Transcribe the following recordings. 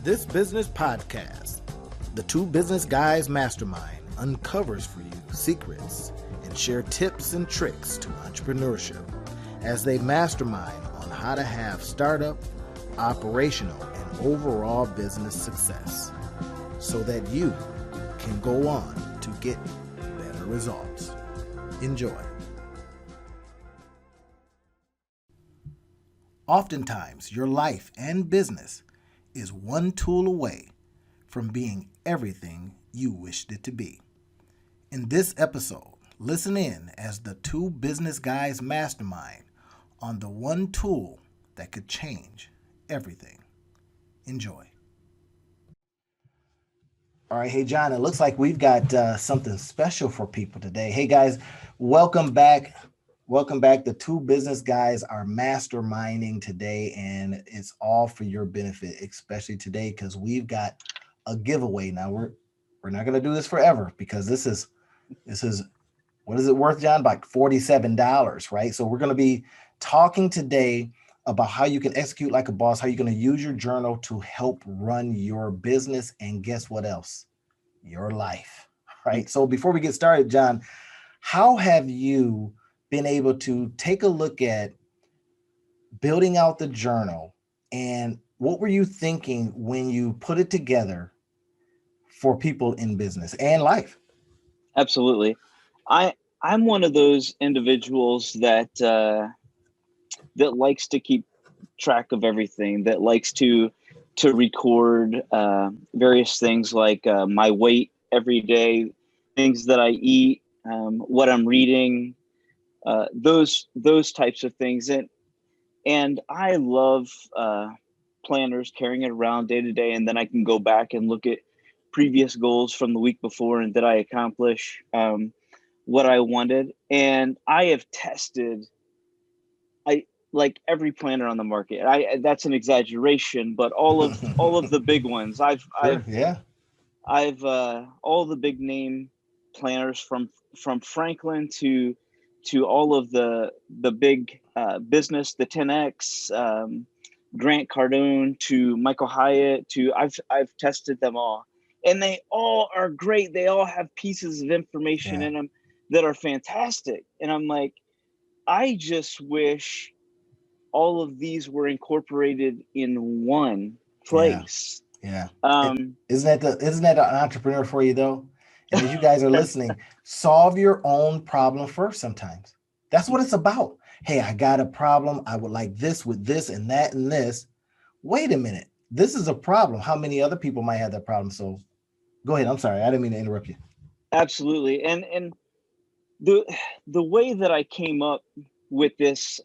This business podcast, the Two Business Guys Mastermind, uncovers for you secrets and share tips and tricks to entrepreneurship as they mastermind on how to have startup, operational, and overall business success so that you can go on to get better results. Enjoy. Oftentimes, your life and business is one tool away from being everything you wished it to be. In this episode, listen in as the Two Business Guys Mastermind on the one tool that could change everything. Enjoy. All right, hey John, it looks like we've got something special for people today. Hey guys, welcome back. Welcome back. The Two Business Guys are masterminding today, and it's all for your benefit, especially today because we've got a giveaway. Now we're not going to do this forever because this is what is it worth, John? Like $47, right? So we're going to be talking today about how you can execute like a boss, how you're going to use your journal to help run your business, and guess what else? Your life, right? So before we get started, John, how have you been able to take a look at building out the journal, and what were you thinking when you put it together for people in business and life? Absolutely. I'm one of those individuals that likes to keep track of everything, that likes to record various things like my weight every day, things that I eat, what I'm reading, those types of things. And I love planners, carrying it around day to day, and then I can go back and look at previous goals from the week before and did I accomplish what I wanted. And I have tested like every planner on the market. That's an exaggeration, but all of the big ones. I've all the big name planners from Franklin to all of the big business, the 10X, Grant Cardone to Michael Hyatt to I've tested them all, and they all are great. They all have pieces of information in them that are fantastic. And I'm like, I just wish all of these were incorporated in one place. Yeah. Isn't that an entrepreneur for you though? And as you guys are listening, solve your own problem first sometimes. That's what it's about. Hey, I got a problem. I would like this with this and that and this. Wait a minute. This is a problem. How many other people might have that problem? So go ahead. I'm sorry. I didn't mean to interrupt you. Absolutely. And the way that I came up with this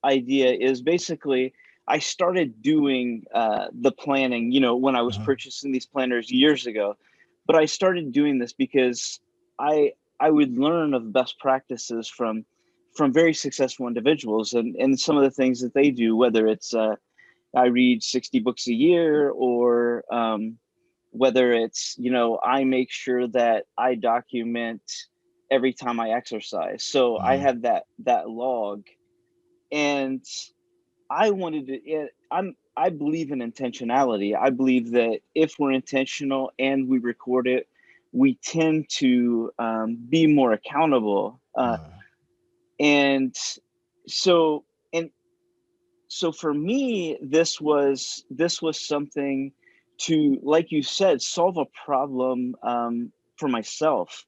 idea is basically I started doing the planning, when I was purchasing these planners years ago. But I started doing this because I would learn of best practices from very successful individuals and some of the things that they do, whether it's I read 60 books a year or whether it's, I make sure that I document every time I exercise. So I have that log, and I wanted to, I believe in intentionality. I believe that if we're intentional and we record it, we tend to be more accountable. And so for me, this was something to, like you said, solve a problem for myself.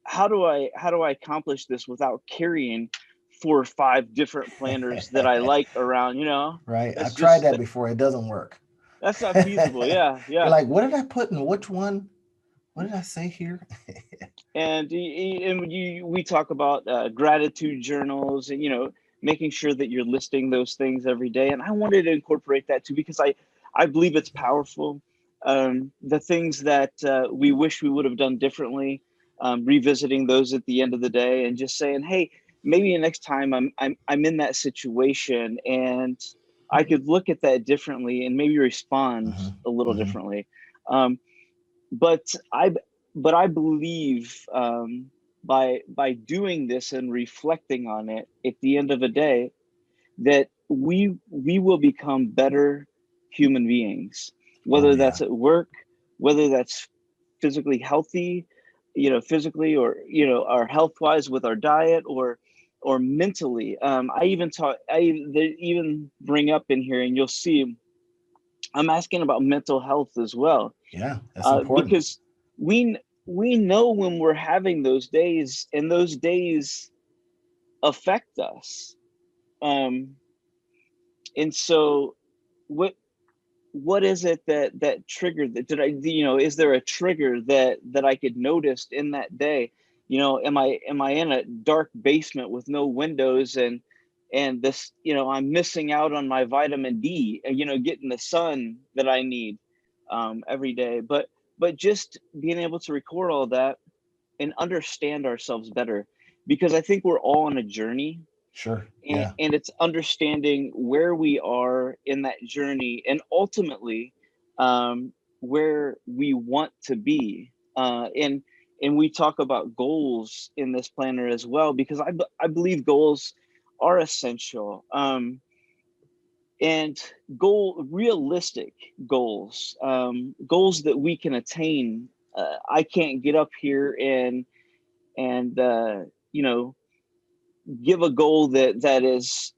How do I accomplish this without carrying 4 or 5 different planners that I like around, Right. I've tried that before. It doesn't work. That's not feasible. Yeah. You're like, what did I put in which one? What did I say here? And we talk about gratitude journals and, making sure that you're listing those things every day. And I wanted to incorporate that too, because I believe it's powerful. The things that we wish we would have done differently, revisiting those at the end of the day and just saying, hey, maybe next time I'm in that situation and I could look at that differently and maybe respond a little differently. But I believe by doing this and reflecting on it at the end of the day, that we will become better human beings, whether that's at work, whether that's physically healthy, physically, or, our health wise with our diet, or mentally. They even bring up in here, and you'll see, I'm asking about mental health as well. Yeah, that's important. Because we know when we're having those days, and those days affect us. And so what is it that triggered that? Is there a trigger that I could notice in that day? Am I in a dark basement with no windows, and this, I'm missing out on my vitamin D, and getting the sun that I need every day. But just being able to record all that and understand ourselves better, because I think we're all on a journey. Sure. Yeah. And it's understanding where we are in that journey, and ultimately where we want to be. And we talk about goals in this planner as well, because I believe goals are essential. And realistic goals, goals that we can attain. I can't get up here and give a goal that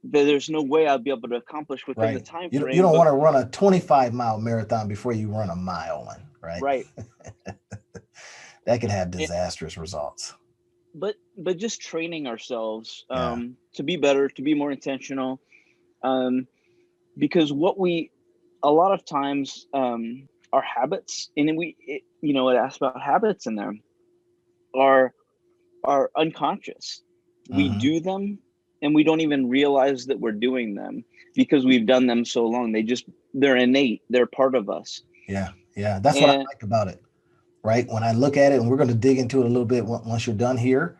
there's no way I'll be able to accomplish within the time frame. You don't want to run a 25-mile marathon before you run a mile one, right? Right. That could have disastrous results. But just training ourselves to be better, to be more intentional, because a lot of times our habits, and it asks about habits in there, are unconscious. We do them and we don't even realize that we're doing them because we've done them so long. They're innate. They're part of us. Yeah. That's what I like about it, right? When I look at it, and we're going to dig into it a little bit once you're done here.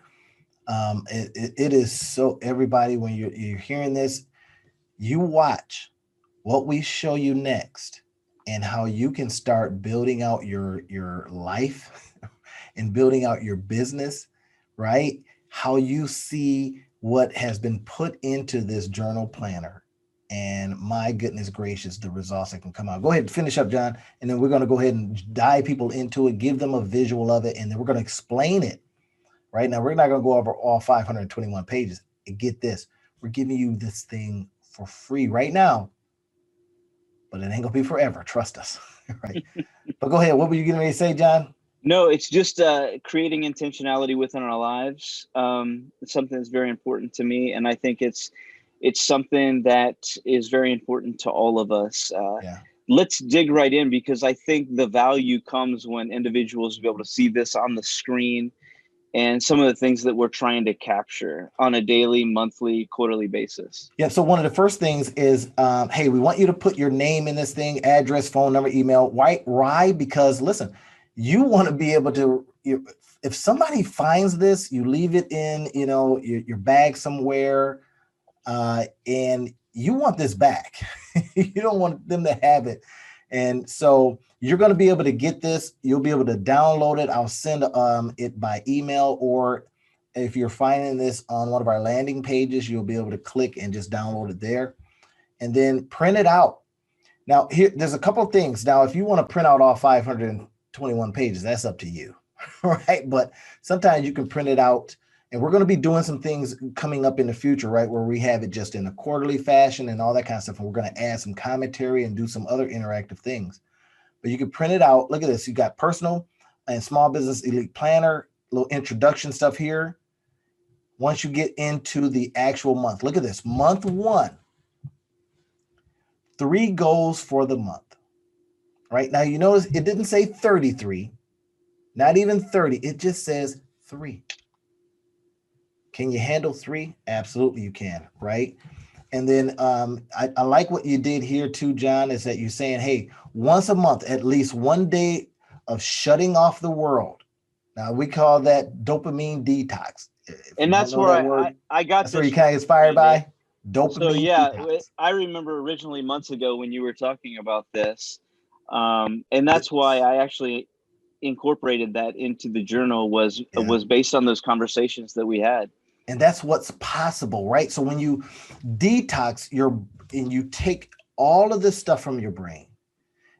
It is so, everybody, when you're hearing this, you watch what we show you next and how you can start building out your life and building out your business, right? How you see what has been put into this journal planner, and my goodness gracious, the results that can come out. Go ahead and finish up, John, and then we're going to go ahead and dive people into it, give them a visual of it, and then we're going to explain it. Right now, we're not going to go over all 521 pages. And get this, we're giving you this thing for free right now, but it ain't going to be forever. Trust us. Right. But go ahead. What were you getting ready to say, John? No, it's just creating intentionality within our lives. It's something that's very important to me, and I think it's something that is very important to all of us. Let's dig right in, because I think the value comes when individuals will be able to see this on the screen, and some of the things that we're trying to capture on a daily, monthly, quarterly basis. Yeah. So one of the first things is, hey, we want you to put your name in this thing, address, phone number, email. Why? Because listen, you want to be able to, if somebody finds this, you leave it in, your bag somewhere, and you want this back. You don't want them to have it. And so you're going to be able to get this. You'll be able to download it. I'll send it by email, or if you're finding this on one of our landing pages, you'll be able to click and just download it there and then print it out. Now, there's a couple of things. Now, if you want to print out all 521 pages, that's up to you, right? But sometimes you can print it out, and we're going to be doing some things coming up in the future, right, where we have it just in a quarterly fashion and all that kind of stuff. And we're going to add some commentary and do some other interactive things. But you can print it out. Look at this. You got personal and small business elite planner, little introduction stuff here. Once you get into the actual month, look at this. Month 1, 3 goals for the month. Right now, you notice it didn't say 33, not even 30. It just says 3. Can you handle 3? Absolutely, you can. Right. And then I like what you did here too, John, is that you're saying, hey, once a month, at least one day of shutting off the world. Now we call that dopamine detox. And that's where I got that's where you kind of inspired by dopamine. So yeah, detox. I remember originally months ago when you were talking about this. And that's why I actually incorporated that into the journal was based on those conversations that we had. And that's what's possible, right? So when you detox and you take all of this stuff from your brain,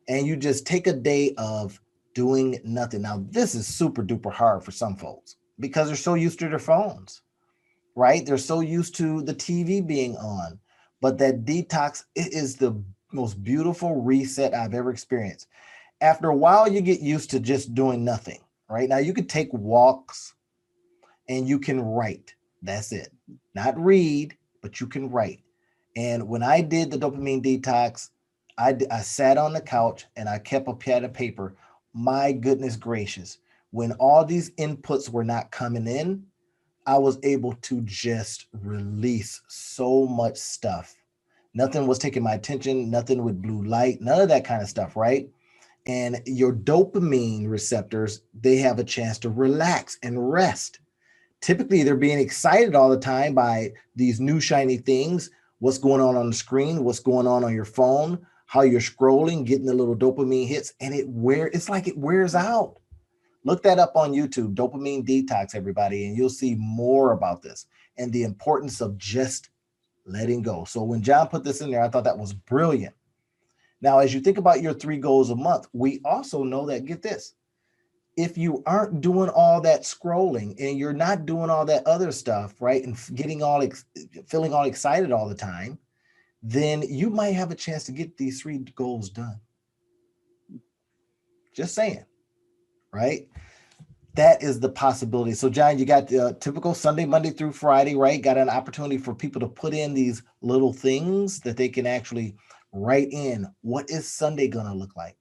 and you just take a day of doing nothing. Now, this is super duper hard for some folks because they're so used to their phones, right? They're so used to the TV being on. But that detox, it is the most beautiful reset I've ever experienced. After a while, you get used to just doing nothing, right? Now, you could take walks and you can write. That's it. Not read, but you can write. And when I did the dopamine detox, I sat on the couch and I kept a pad of paper. My goodness gracious. When all these inputs were not coming in, I was able to just release so much stuff. Nothing was taking my attention, nothing with blue light, none of that kind of stuff, right? And your dopamine receptors, they have a chance to relax and rest. Typically, they're being excited all the time by these new shiny things, what's going on the screen, what's going on your phone, how you're scrolling, getting the little dopamine hits, and it's like it wears out. Look that up on YouTube, dopamine detox, everybody, and you'll see more about this and the importance of just letting go. So when John put this in there, I thought that was brilliant. Now, as you think about your 3 goals a month, we also know that, get this, if you aren't doing all that scrolling and you're not doing all that other stuff, right, and feeling all excited all the time, then you might have a chance to get these 3 goals done. Just saying, right? That is the possibility. So, John, you got the typical Sunday, Monday through Friday, right? Got an opportunity for people to put in these little things that they can actually write in. What is Sunday going to look like?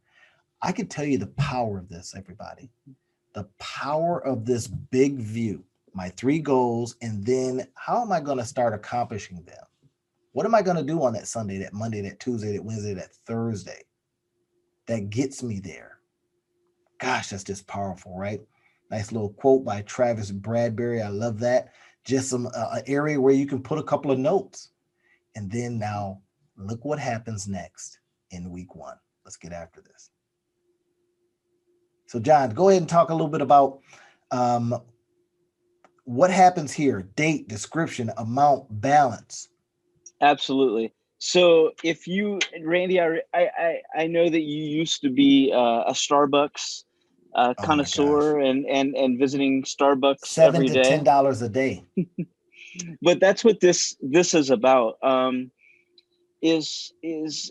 I can tell you the power of this, everybody. The power of this big view, my 3 goals, and then how am I going to start accomplishing them? What am I going to do on that Sunday, that Monday, that Tuesday, that Wednesday, that Thursday that gets me there? Gosh, that's just powerful, right? Nice little quote by Travis Bradberry. I love that. Just some an area where you can put a couple of notes. And then now look what happens next in week 1. Let's get after this. So, John, go ahead and talk a little bit about what happens here: date, description, amount, balance. Absolutely. So if you, Randy, I know that you used to be a Starbucks Oh my gosh, connoisseur and visiting Starbucks seven every to ten day. dollars a day. But that's what this is about. Is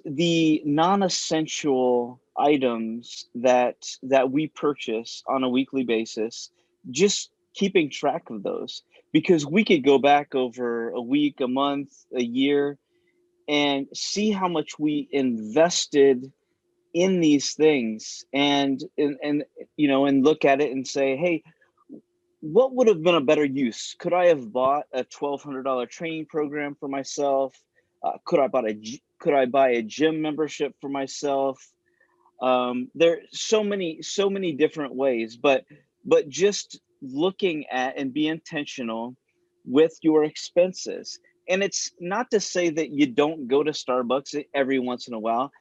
the non-essential items that we purchase on a weekly basis, just keeping track of those, because we could go back over a week, a month, a year, and see how much we invested in these things, and and look at it and say, hey, what would have been a better use? Could I have bought a $1,200 training program for myself? Could I buy a gym membership for myself? There are so many different ways, but just looking at and be intentional with your expenses. And it's not to say that you don't go to Starbucks every once in a while,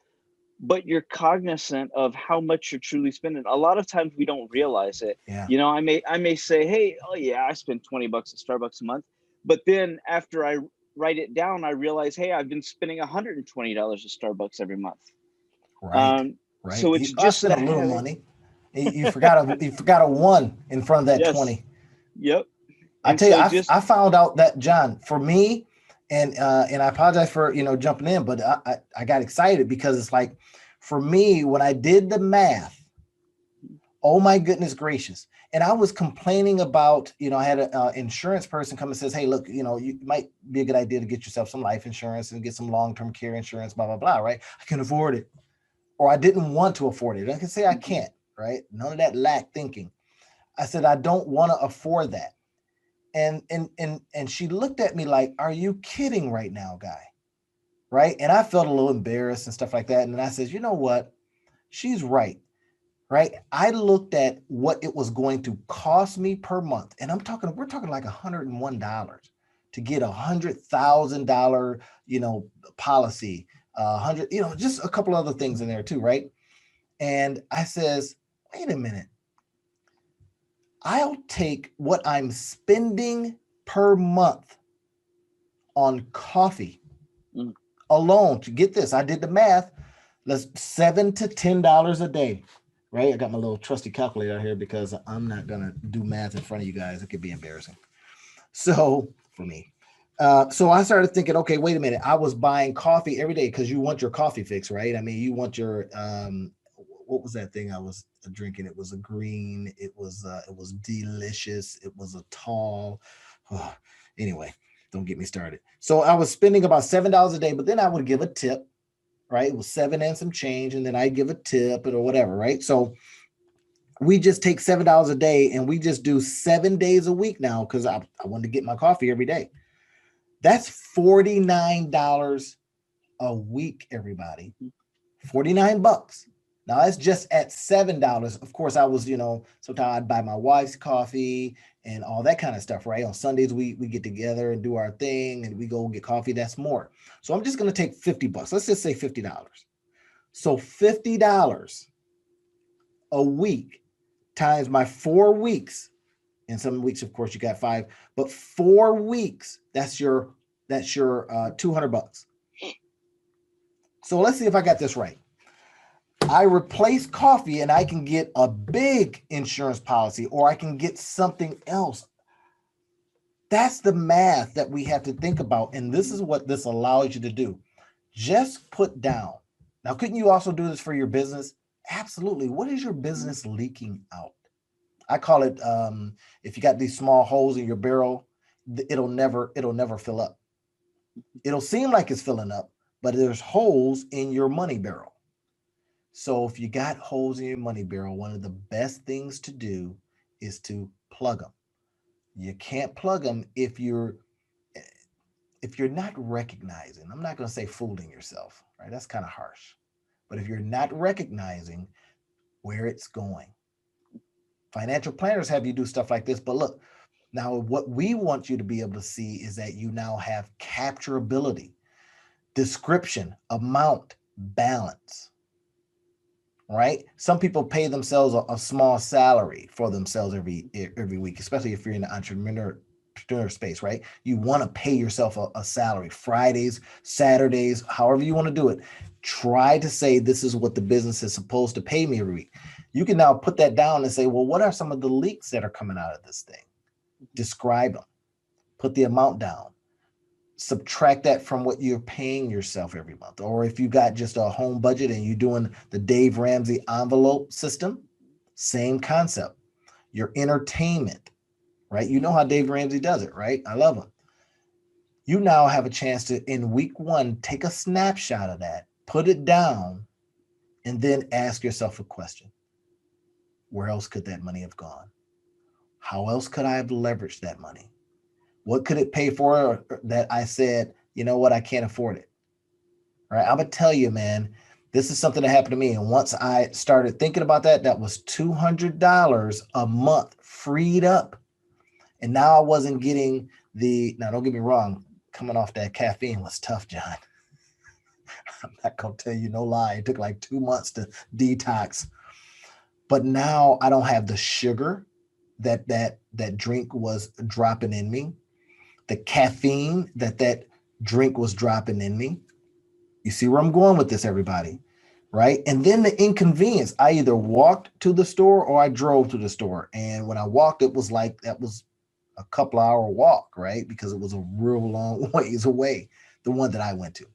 but you're cognizant of how much you're truly spending. A lot of times we don't realize it. Yeah. I may say, hey, oh yeah, I spend $20 at Starbucks a month. But then after I write it down, I realize, hey, I've been spending $120 at Starbucks every month. Right. Right. So it's I just spent the a little habit. money. You forgot a 1 in front of that Yes. 20. Yep. I And tell you, so just I found out that, John, for me, and I apologize for jumping in, but I got excited because it's like, for me, when I did the math, oh my goodness gracious, and I was complaining about, I had an insurance person come and says, hey, look, you might be a good idea to get yourself some life insurance and get some long-term care insurance, blah blah blah, right? I can afford it, or I didn't want to afford it. I can say I can't, right? None of that lack thinking. I said I don't want to afford that. And she looked at me like, are you kidding right now, guy? Right? And I felt a little embarrassed and stuff like that. And then I said, you know what? She's right. Right? I looked at what it was going to cost me per month. And we're talking like $101 to get $100,000, policy, 100, just a couple other things in there too, right? And I says, wait a minute. I'll take what I'm spending per month on coffee mm, alone. To get this, I did the math. let's $7 to $10 a day, right? I got my little trusty calculator out here because I'm not gonna do math in front of you guys. It could be embarrassing. So for me, so I started thinking, okay, wait a minute. I was buying coffee every day because you want your coffee fix, right? I mean, you want your what was that thing I was drinking? It was a green. It was delicious. It was a tall. Oh, anyway, don't get me started. So I was spending about $7 a day, but then I would give a tip, right? It was seven and some change, and then I give a tip or whatever, right? So we just take $7 a day and we just do 7 days a week now because I wanted to get my coffee every day. That's $49 a week, everybody. 49 bucks. Now that's just at $7. Of course, I was, sometimes I'd buy my wife's coffee and all that kind of stuff, right? On Sundays, we get together and do our thing and we go get coffee. That's more. So I'm just gonna take 50 bucks. Let's just say $50. So $50 a week times my 4 weeks. And some weeks, of course, you got five, but 4 weeks, that's your 200 bucks. So let's see if I got this right. I replace coffee and I can get a big insurance policy or I can get something else. That's the math that we have to think about. And this is what this allows you to do. Just put down. Now, couldn't you also do this for your business? Absolutely. What is your business leaking out? I call it if you got these small holes in your barrel, it'll never fill up. It'll seem like it's filling up, but there's holes in your money barrel. So if you got holes in your money barrel, one of the best things to do is to plug them. You can't plug them if you're not recognizing. I'm not going to say fooling yourself, right? That's kind of harsh. But if you're not recognizing where it's going, financial planners have you do stuff like this. But look, now what we want you to be able to see is that you now have capturability, description, amount, balance, right? Some people pay themselves a small salary for themselves every week, especially if you're in the entrepreneur space, right? You want to pay yourself a salary Fridays, Saturdays, however you want to do it. Try to say this is what the business is supposed to pay me every week. You can now put that down and say, well, what are some of the leaks that are coming out of this thing? Describe them, put the amount down, subtract that from what you're paying yourself every month. Or if you got just a home budget and you're doing the Dave Ramsey envelope system, same concept. Your entertainment, right? You know how Dave Ramsey does it, right? I love him. You now have a chance to, in week one, take a snapshot of that, put it down, and then ask yourself a question. Where else could that money have gone? How else could I have leveraged that money? What could it pay for that I said, you know what, I can't afford it? All right. I'm going to tell you, man, this is something that happened to me. And once I started thinking about that, that was $200 a month freed up. And now I wasn't getting now don't get me wrong, coming off that caffeine was tough, John. I'm not going to tell you no lie. It took like 2 months to detox. But now I don't have the sugar that drink was dropping in me, the caffeine that drink was dropping in me. You see where I'm going with this, everybody, right? And then the inconvenience. I either walked to the store or I drove to the store. And when I walked, it was like that was a couple hour walk, right? Because it was a real long ways away, the one that I went to.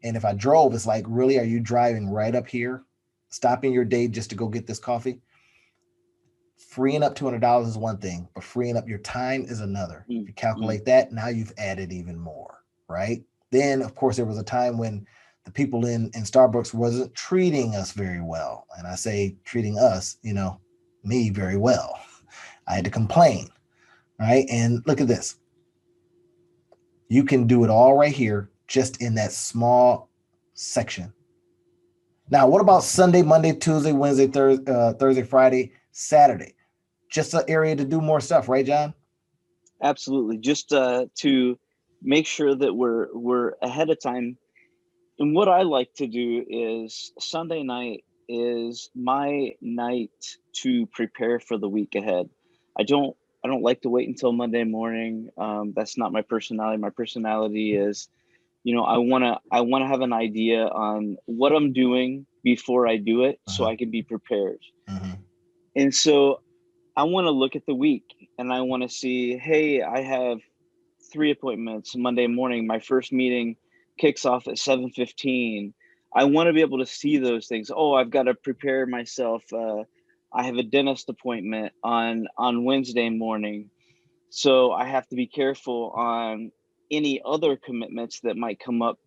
And if I drove, it's like, really, are you driving right up here, stopping your day just to go get this coffee? Freeing up $200 is one thing, but freeing up your time is another. If you calculate that, now you've added even more, right? Then, of course, there was a time when the people in Starbucks wasn't treating us very well. And I say treating us, me very well. I had to complain, right? And look at this. You can do it all right here, just in that small section. Now, what about Sunday, Monday, Tuesday, Wednesday, Thursday, Friday, Saturday? Just an area to do more stuff, right, John? Absolutely. Just to make sure that we're ahead of time. And what I like to do is Sunday night is my night to prepare for the week ahead. I don't like to wait until Monday morning. That's not my personality. My personality is I want to have an idea on what I'm doing before I do it so Uh-huh. I can be prepared. Uh-huh. And so I want to look at the week and I want to see, hey, I have 3 appointments Monday morning. My first meeting kicks off at 7:15. I want to be able to see those things. Oh, I've got to prepare myself. I have a dentist appointment on Wednesday morning. So I have to be careful on any other commitments that might come up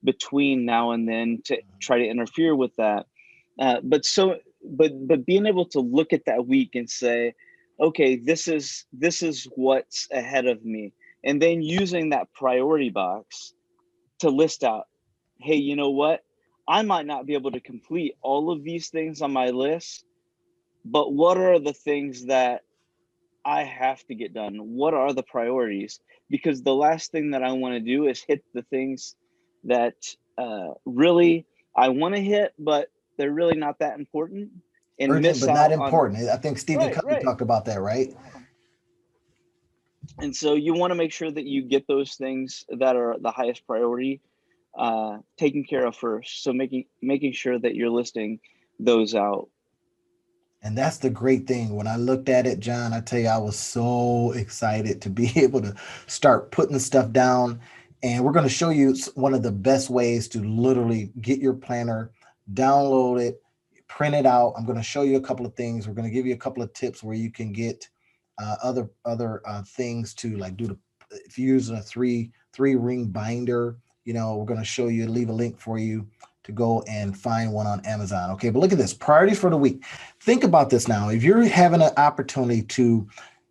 between now and then to try to interfere with that. But being able to look at that week and say, okay, this is what's ahead of me, and then using that priority box to list out, hey, you know what? I might not be able to complete all of these things on my list, but what are the things that I have to get done? What are the priorities? Because the last thing that I want to do is hit the things that really I want to hit, but they're really not that important, and Urgent miss but not out on. important. I think Stephen Right, Covey right. talked about that, right? And so you want to make sure that you get those things that are the highest priority taken care of first. So making sure that you're listing those out. And that's the great thing. When I looked at it, John, I tell you, I was so excited to be able to start putting stuff down. And we're going to show you one of the best ways to literally get your planner, download it, print it out. I'm going to show you a couple of things. We're going to give you a couple of tips where you can get other things to like do the if you're using a three ring binder. We're going to show you, leave a link for you to go and find one on Amazon. Okay, but look at this, priorities for the week. Think about this now. If you're having an opportunity to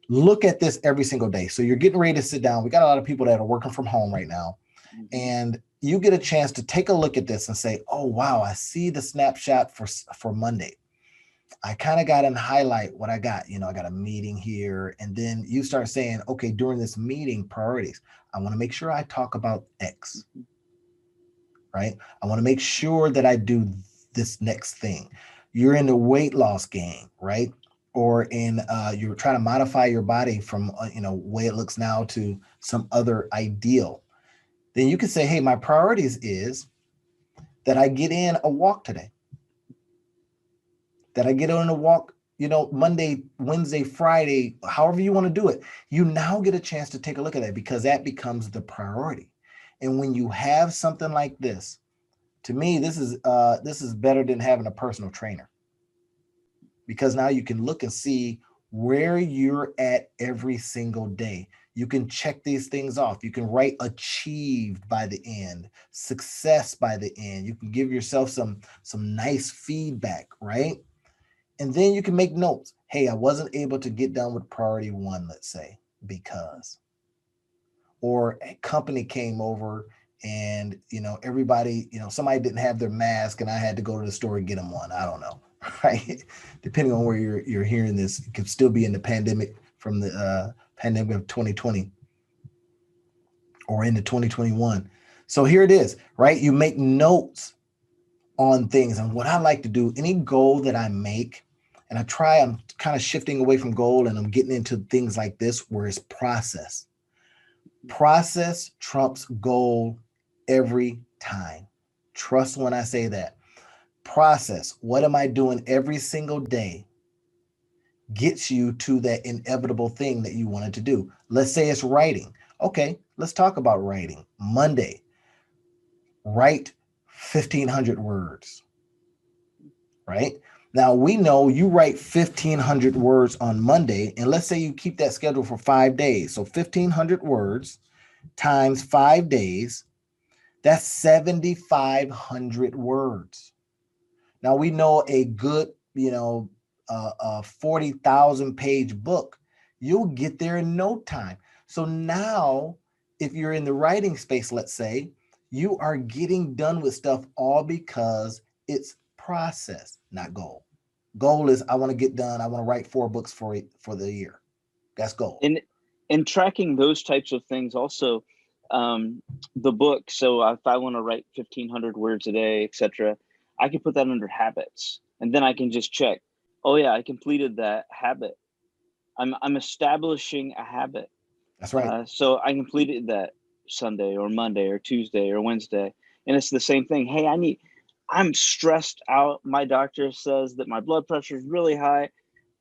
look at this every single day, so you're getting ready to sit down. We got a lot of people that are working from home right now, Mm-hmm. and you get a chance to take a look at this and say, "Oh wow, I see the snapshot for Monday. I kind of got and highlight what I got. I got a meeting here, and then you start saying, okay, during this meeting, priorities. I want to make sure I talk about X, right? I want to make sure that I do this next thing. You're in the weight loss game, right? Or you're trying to modify your body from way it looks now to some other ideal. Then you can say, hey, my priorities is that I get in a walk today, that I get on a walk, Monday, Wednesday, Friday, however you want to do it. You now get a chance to take a look at that because that becomes the priority. And when you have something like this, to me, this is better than having a personal trainer, because now you can look and see where you're at every single day. You can check these things off. You can write achieved by the end, success by the end. You can give yourself some nice feedback, right? And then you can make notes. Hey, I wasn't able to get done with priority one, let's say, because, or a company came over and everybody, somebody didn't have their mask and I had to go to the store and get them one. I don't know. Right, depending on where you're hearing this, it could still be in the pandemic, from the pandemic of 2020 or into 2021. So here it is, right? You make notes on things. And what I like to do, any goal that I make, and I'm kind of shifting away from goal and I'm getting into things like this where it's process. Process trumps goal every time. Trust when I say that. Process, what am I doing every single day, gets you to that inevitable thing that you wanted to do. Let's say it's writing. Okay, let's talk about writing. Monday, write 1,500 words, right? Now we know you write 1,500 words on Monday, and let's say you keep that schedule for 5 days. So 1,500 words times 5 days, that's 7,500 words. Now we know a good, 40,000 page book, you'll get there in no time. So now, if you're in the writing space, let's say, you are getting done with stuff all because it's process, not goal. Goal is I want to get done. I want to write 4 books for the year. That's goal. And tracking those types of things also, um, the book. So if I want to write 1,500 words a day, etc., I can put that under habits, and then I can just check. Oh yeah, I completed that habit. I'm establishing a habit. That's right. So I completed that. Sunday or Monday or Tuesday or Wednesday. And it's the same thing. Hey, I'm stressed out. My doctor says that my blood pressure is really high.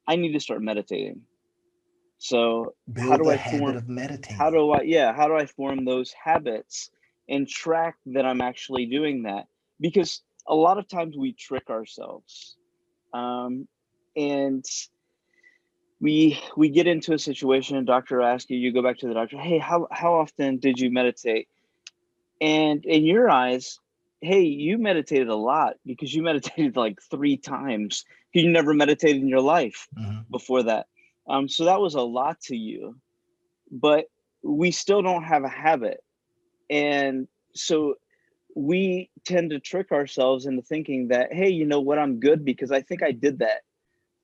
I need to start meditating. So Build the habit of meditating. how do I form those habits and track that I'm actually doing that? Because a lot of times we trick ourselves. And we get into a situation, a doctor asks you, you go back to the doctor, hey, how often did you meditate? And in your eyes, hey, you meditated a lot because you meditated like 3 times. You never meditated in your life Mm-hmm. before that. So that was a lot to you, but we still don't have a habit. And so we tend to trick ourselves into thinking that, hey, you know what, I'm good because I think I did that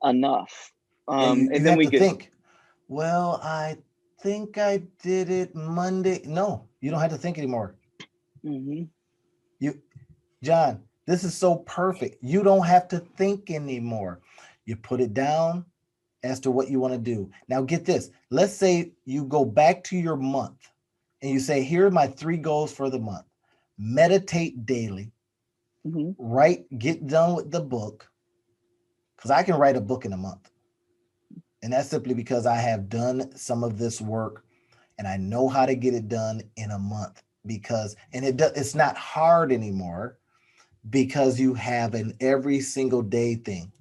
enough. Yeah, you And then have we to get, think, well, I think I did it Monday. No, you don't have to think anymore. mhm. You, John, this is so perfect. You don't have to think anymore. You put it down as to what you want to do. Now, get this. Let's say you go back to your month and you say, here are my 3 goals for the month. Meditate daily, Mhm. get done with the book, because I can write a book in a month. And that's simply because I have done some of this work and I know how to get it done in a month because, and it's not hard anymore because you have an every single day thing,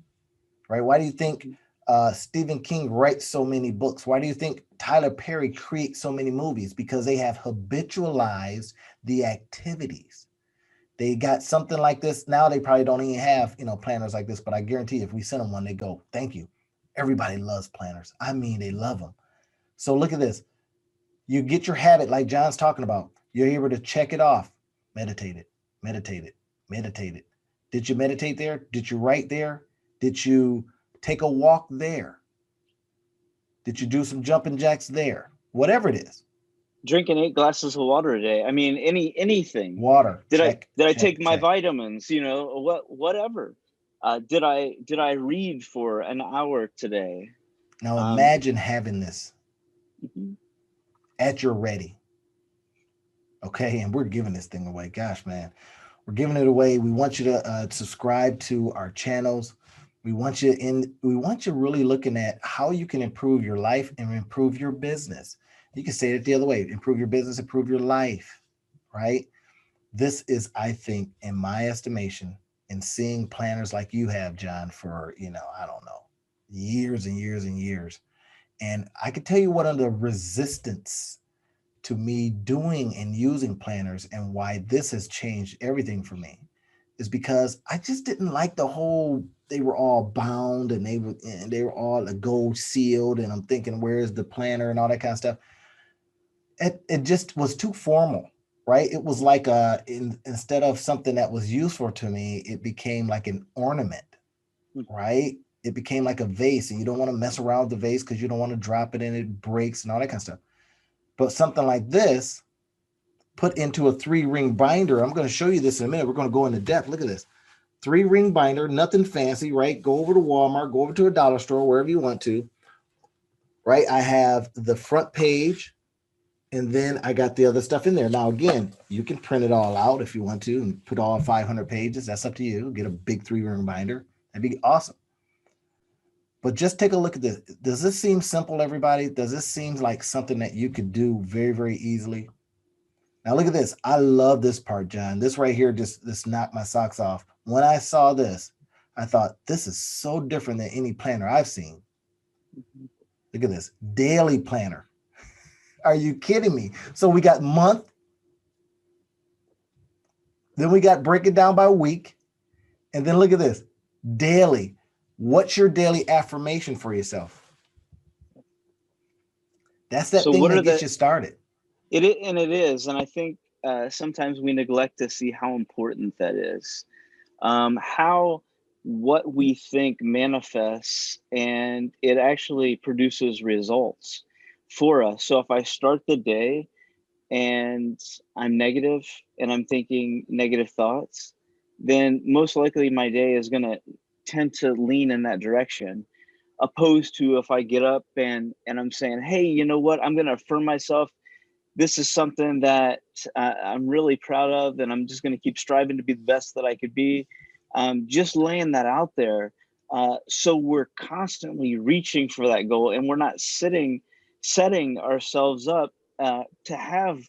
right? Why do you think Stephen King writes so many books? Why do you think Tyler Perry creates so many movies? Because they have habitualized the activities. They got something like this. Now they probably don't even have, planners like this, but I guarantee if we send them one, they go, thank you. Everybody loves planners. I mean, they love them. So look at this. You get your habit like John's talking about. You're able to check it off. Meditate it, meditate it, meditate it. Did you meditate there? Did you write there? Did you take a walk there? Did you do some jumping jacks there? Whatever it is. Drinking 8 glasses of water a day. I mean, anything. Water, check, Did I take check, my check. vitamins? Whatever. Did I read for an hour today? Now Um, imagine having this mhm. at your ready. Okay, and we're giving this thing away. Gosh, man, we're giving it away. We want you to subscribe to our channels. We want you really looking at how you can improve your life and improve your business. You can say it the other way: improve your business, improve your life. Right? This is, I think, in my estimation, and seeing planners like you have, John, for I don't know, years and years and years. And I can tell you what are the resistance to me doing and using planners and why this has changed everything for me is because I just didn't like the whole they were all bound and they were all a gold sealed and I'm thinking where's the planner and all that kind of stuff. It just was too formal, right? It was like instead of something that was useful to me, it became like an ornament, right? It became like a vase and you don't want to mess around with the vase because you don't want to drop it and it breaks and all that kind of stuff. But something like this put into a 3-ring binder. I'm going to show you this in a minute. We're going to go into depth. Look at this 3-ring binder, nothing fancy, right? Go over to Walmart, go over to a dollar store, wherever you want to, right? I have the front page and then I got the other stuff in there. Now, again, you can print it all out if you want to and put all 500 pages. That's up to you. Get a big 3-ring binder. That'd be awesome. But just take a look at this. Does this seem simple, everybody? Does this seem like something that you could do very, very easily? Now look at this. I love this part, John. This right here just knocked my socks off. When I saw this, I thought this is so different than any planner I've seen. Look at this. Daily planner. Are you kidding me? So we got month, then we got break it down by week, and then look at this. Daily. What's your daily affirmation for yourself? That's that So thing what that are gets the you started. it is, and I think sometimes we neglect to see how important that is. How what we think manifests and it actually produces results for us. So if I start the day and I'm negative and I'm thinking negative thoughts, then most likely my day is going to tend to lean in that direction. Opposed to if I get up and I'm saying, hey, you know what? I'm going to affirm myself. this is something that I'm really proud of, and I'm just going to keep striving to be the best that I could be. Just laying that out there. So we're constantly reaching for that goal, and we're not setting ourselves up to have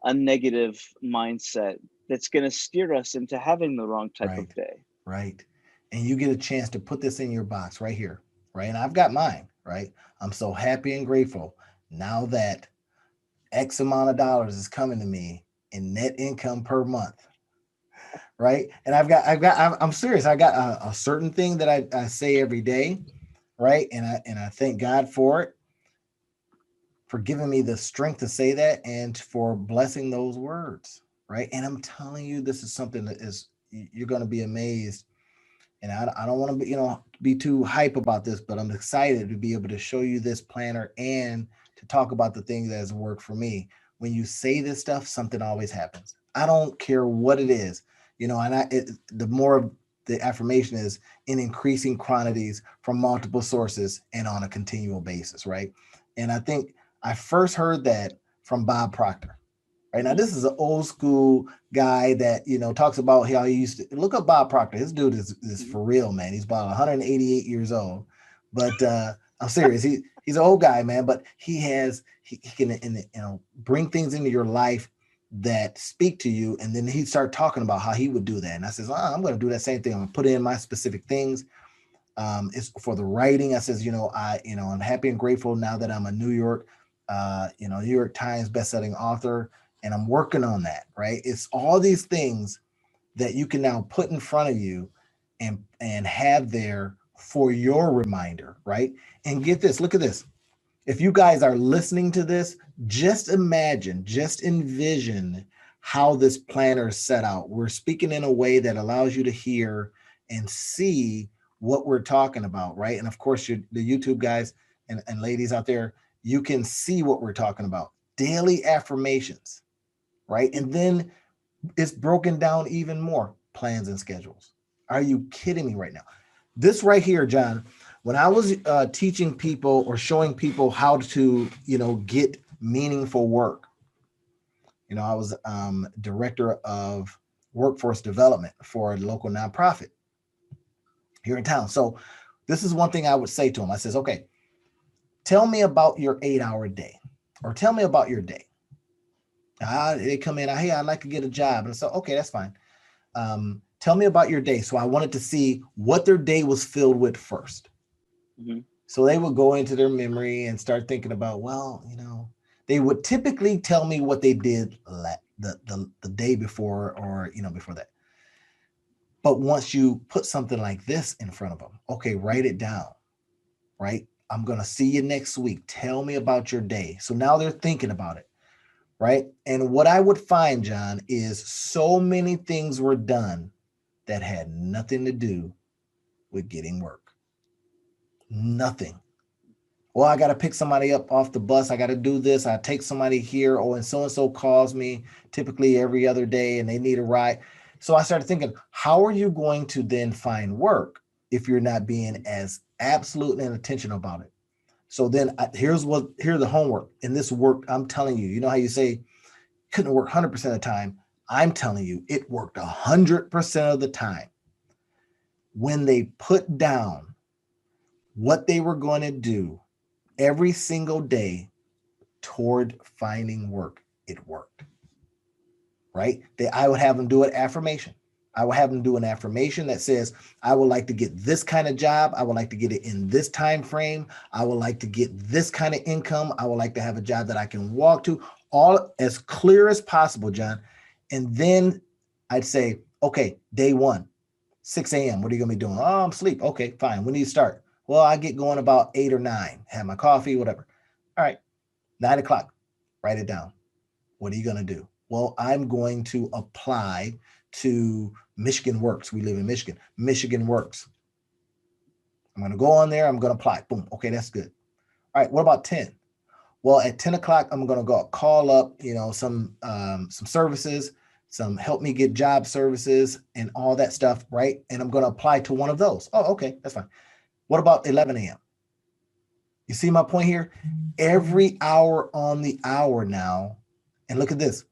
a negative mindset that's going to steer us into having the wrong type of Right. day. Right. And you get a chance to put this in your box right here. Right. And I've got mine. Right. I'm so happy and grateful now that X amount of dollars is coming to me in net income per month. Right. And I'm serious. I got a certain thing that I say every day. Right. And I thank God for it, for giving me the strength to say that and for blessing those words. Right. And I'm telling you, this is something that is, you're going to be amazed. And I don't want to be, be too hype about this, but I'm excited to be able to show you this planner and to talk about the things that has worked for me. When you say this stuff, something always happens. I don't care what it is, and the more the affirmation is in increasing quantities from multiple sources and on a continual basis, right? And I think I first heard that from Bob Proctor. Right now, Mhm. this is an old school guy that talks about how he used to look up Bob Proctor. This dude is Mhm. for real, man. He's about 188 years old, but I'm serious. He's an old guy, man. But he can bring things into your life that speak to you, and then he'd start talking about how he would do that. And I says, I'm going to do that same thing. I'm going to put in my specific things. It's for the writing. I says, I'm happy and grateful now that I'm a New York Times bestselling author, and I'm working on that. Right? It's all these things that you can now put in front of you, and have there for your reminder. Right? And get this. Look at this. If you guys are listening to this, just imagine, just envision how this planner is set out. We're speaking in a way that allows you to hear and see what we're talking about, right? And of course, the YouTube guys and ladies out there, you can see what we're talking about. Daily affirmations, right? And then it's broken down even more, plans and schedules. Are you kidding me right now? This right here, John, when I was teaching people or showing people how to, get meaningful work, I was director of workforce development for a local nonprofit here in town. So this is one thing I would say to them. I says, okay, tell me about your 8-hour day, or tell me about your day. They come in, hey, I'd like to get a job. And I said, okay, that's fine. Tell me about your day. So I wanted to see what their day was filled with first. Mhm. So they would go into their memory and start thinking about, well, they would typically tell me what they did the day before, or before that. But once you put something like this in front of them, okay, write it down, right? I'm going to see you next week. Tell me about your day. So now they're thinking about it, right? And what I would find, John, is so many things were done that had nothing to do with getting work. Nothing. Well, I got to pick somebody up off the bus. I got to do this. I take somebody here. Oh, and so calls me typically every other day and they need a ride. So I started thinking, how are you going to then find work if you're not being as absolute and intentional about it? So then here's the homework. And this work, I'm telling you, how you say couldn't work 100% of the time. I'm telling you, it worked 100% of the time. When they put down what they were going to do every single day toward finding work, it worked. Right? I would have them do an affirmation. I would have them do an affirmation that says, I would like to get this kind of job. I would like to get it in this time frame. I would like to get this kind of income. I would like to have a job that I can walk to, all as clear as possible, John. And then I'd say, okay, day one, 6 a.m. What are you going to be doing? Oh, I'm asleep. Okay, fine. When do you start? Well, I get going about 8 or 9, have my coffee, whatever. All right, 9 o'clock, write it down. What are you going to do? Well, I'm going to apply to Michigan Works. We live in Michigan. Michigan Works. I'm going to go on there. I'm going to apply. Boom. Okay, that's good. All right, what about 10? Well, at 10 o'clock, I'm going to go call up, some services, some help me get job services and all that stuff, right? And I'm going to apply to one of those. Oh, okay, that's fine. What about 11 a.m.? You see my point here? Every hour on the hour now, And look at this.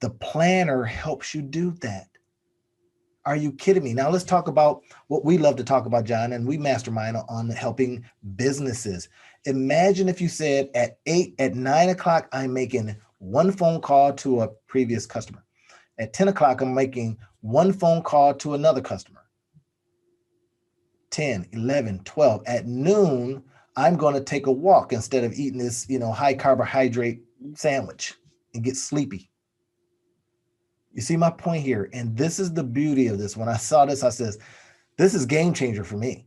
The planner helps you do that. Are you kidding me? Now let's talk about what we love to talk about, John, and we mastermind on helping businesses. Imagine if you said at 9 o'clock, I'm making one phone call to a previous customer. At 10 o'clock, I'm making one phone call to another customer. 10, 11, 12. At noon, I'm going to take a walk instead of eating this, high carbohydrate sandwich and get sleepy. You see my point here? And this is the beauty of this. When I saw this, I says, this is game changer for me,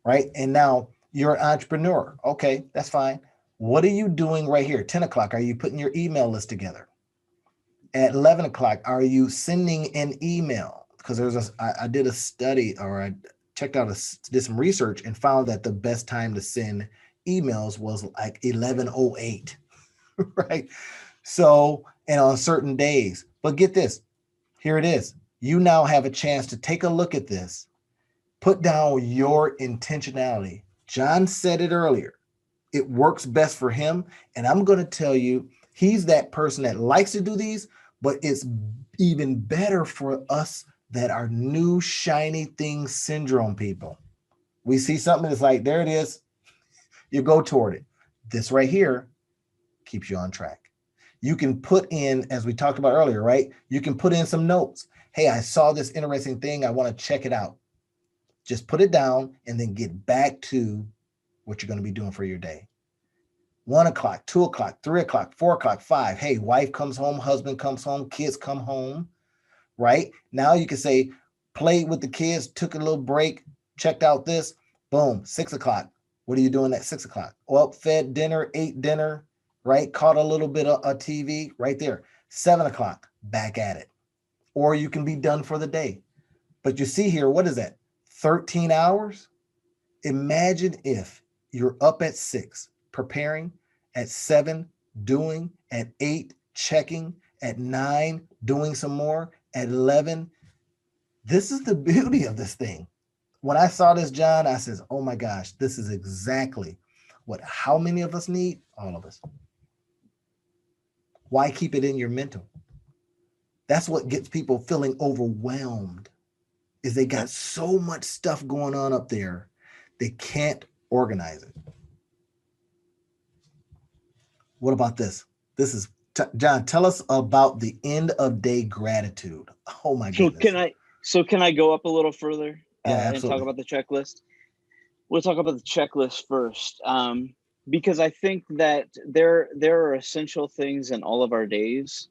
right? And now you're an entrepreneur. Okay, that's fine. What are you doing right here? 10 o'clock, are you putting your email list together? At 11 o'clock, are you sending an email? Because I did a study, or I checked out, did some research and found that the best time to send emails was like 11:08, right? So, and on certain days. But get this, here it is. You now have a chance to take a look at this, put down your intentionality. John said it earlier. It works best for him. And I'm going to tell you, he's that person that likes to do these, but it's even better for us that are new shiny thing syndrome people. We see something that's like, there it is. You go toward it. This right here keeps you on track. You can put in, as we talked about earlier, right? You can put in some notes. Hey, I saw this interesting thing. I want to check it out. Just put it down and then get back to what you're going to be doing for your day. 1 o'clock, 2 o'clock, 3 o'clock, 4 o'clock, 5. Hey, wife comes home, husband comes home, kids come home, right? Now you can say, played with the kids, took a little break, checked out this, boom, 6 o'clock. What are you doing at 6 o'clock? Well, fed dinner, ate dinner, right? Caught a little bit of TV right there. 7 o'clock, back at it. Or you can be done for the day. But you see here, what is that? 13 hours? Imagine if you're up at 6, preparing, at 7, doing, at 8, checking, at 9, doing some more, at 11. This is the beauty of this thing. When I saw this, John, I says, oh my gosh, this is exactly how many of us need? All of us. Why keep it in your mental? That's what gets people feeling overwhelmed, is they got so much stuff going on up there, they can't organize it. What about this? This is, John, tell us about the end of day gratitude. Oh my goodness. So can I go up a little further and talk absolutely. about the checklist? We'll talk about the checklist first, because I think that there are essential things in all of our days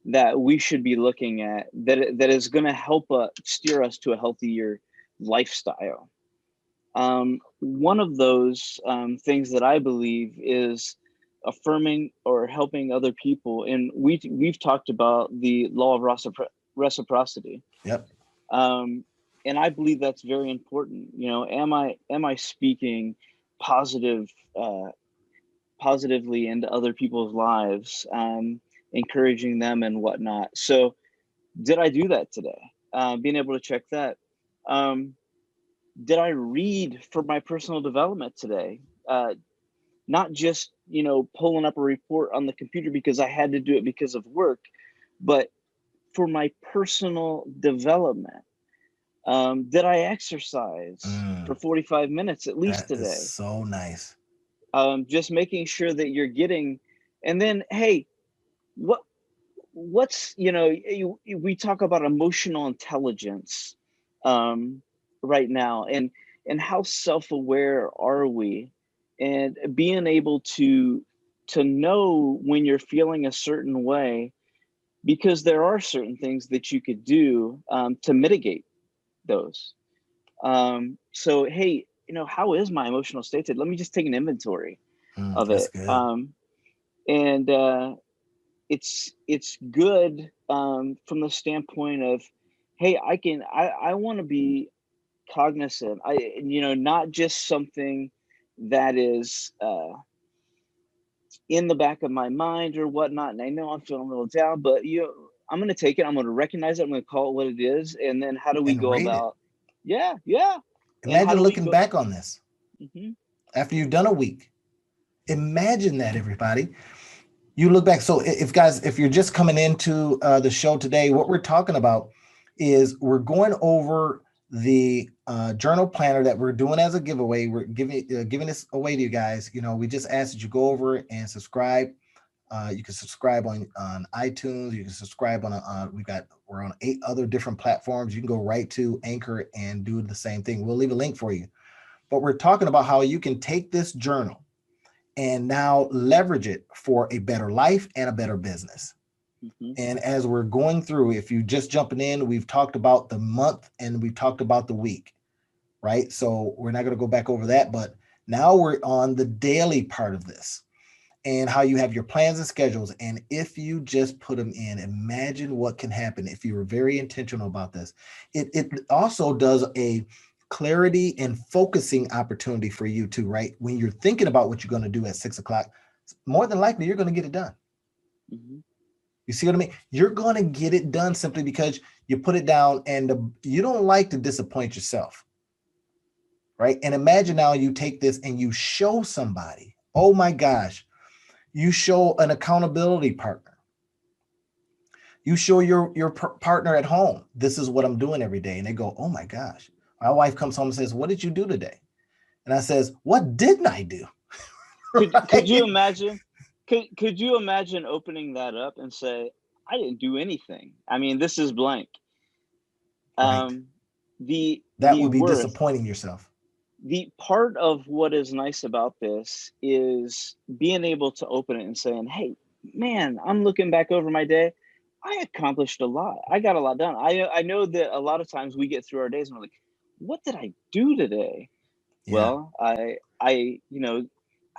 that we should be looking at that is going to help steer us to a healthier lifestyle. One of those things that I believe is affirming or helping other people, and we've talked about the law of reciprocity. Yep. And I believe that's very important. Am I speaking positively into other people's lives, encouraging them and whatnot? So did I do that today? Being able to check that. Did I read for my personal development today? Not just, pulling up a report on the computer because I had to do it because of work, but for my personal development. Did I exercise for 45 minutes at least today? That is so nice. Just making sure that you're getting, and then, hey, what's, we talk about emotional intelligence right now, and how self-aware are we, and being able to know when you're feeling a certain way, because there are certain things that you could do to mitigate those. So, hey, how is my emotional state today? Let me just take an inventory of it. Good. And it's good from the standpoint of, hey, I want to be cognizant. Not just something that is in the back of my mind or whatnot. And I know I'm feeling a little down, but I'm going to take it. I'm going to recognize it. I'm going to call it what it is. And then how do we go about? Yeah. Imagine looking back on this mm-hmm. after you've done a week. Imagine that, everybody. You look back. So if guys, if you're just coming into the show today, what we're talking about is we're going over the journal planner that we're doing as a giveaway. We're giving this away to you guys. You know, we just asked that you go over and subscribe. You can subscribe on iTunes. You can subscribe on we're on 8 other different platforms. You can go right to Anchor and do the same thing. We'll leave a link for you. But we're talking about how you can take this journal and now leverage it for a better life and a better business. Mm-hmm. And as we're going through, if you just jumping in, we've talked about the month and we've talked about the week, right? So we're not going to go back over that, but now we're on the daily part of this and how you have your plans and schedules. And if you just put them in, imagine what can happen if you were very intentional about this. It also does a clarity and focusing opportunity for you too, right? When you're thinking about what you're going to do at 6 o'clock, more than likely you're going to get it done. Mm-hmm. You see what I mean? You're going to get it done simply because you put it down and you don't like to disappoint yourself, right? And imagine now you take this and you show somebody, oh my gosh, you show an accountability partner. You show your partner at home, this is what I'm doing every day. And they go, oh my gosh. My wife comes home and says, what did you do today? And I says, what didn't I do? Could you imagine? Could you imagine opening that up and say, I didn't do anything. I mean, this is blank. Right. That The would be worth, disappointing yourself. the part of what is nice about this is being able to open it and saying, hey, man, I'm looking back over my day. I accomplished a lot. I got a lot done. I know that a lot of times we get through our days and we're like, what did I do today? Yeah. Well, I I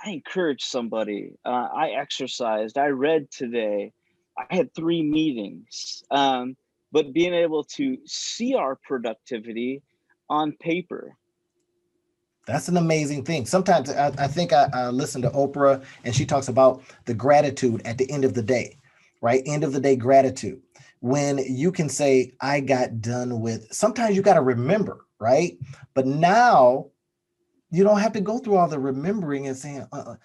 encouraged somebody. I exercised. I read today. I had 3 meetings. But being able to see our productivity on paper. That's an amazing thing. Sometimes I think I listen to Oprah and she talks about the gratitude at the end of the day, right? End of the day gratitude. When you can say, I got done with, sometimes you got to remember, right? But now you don't have to go through all the remembering and saying, oh,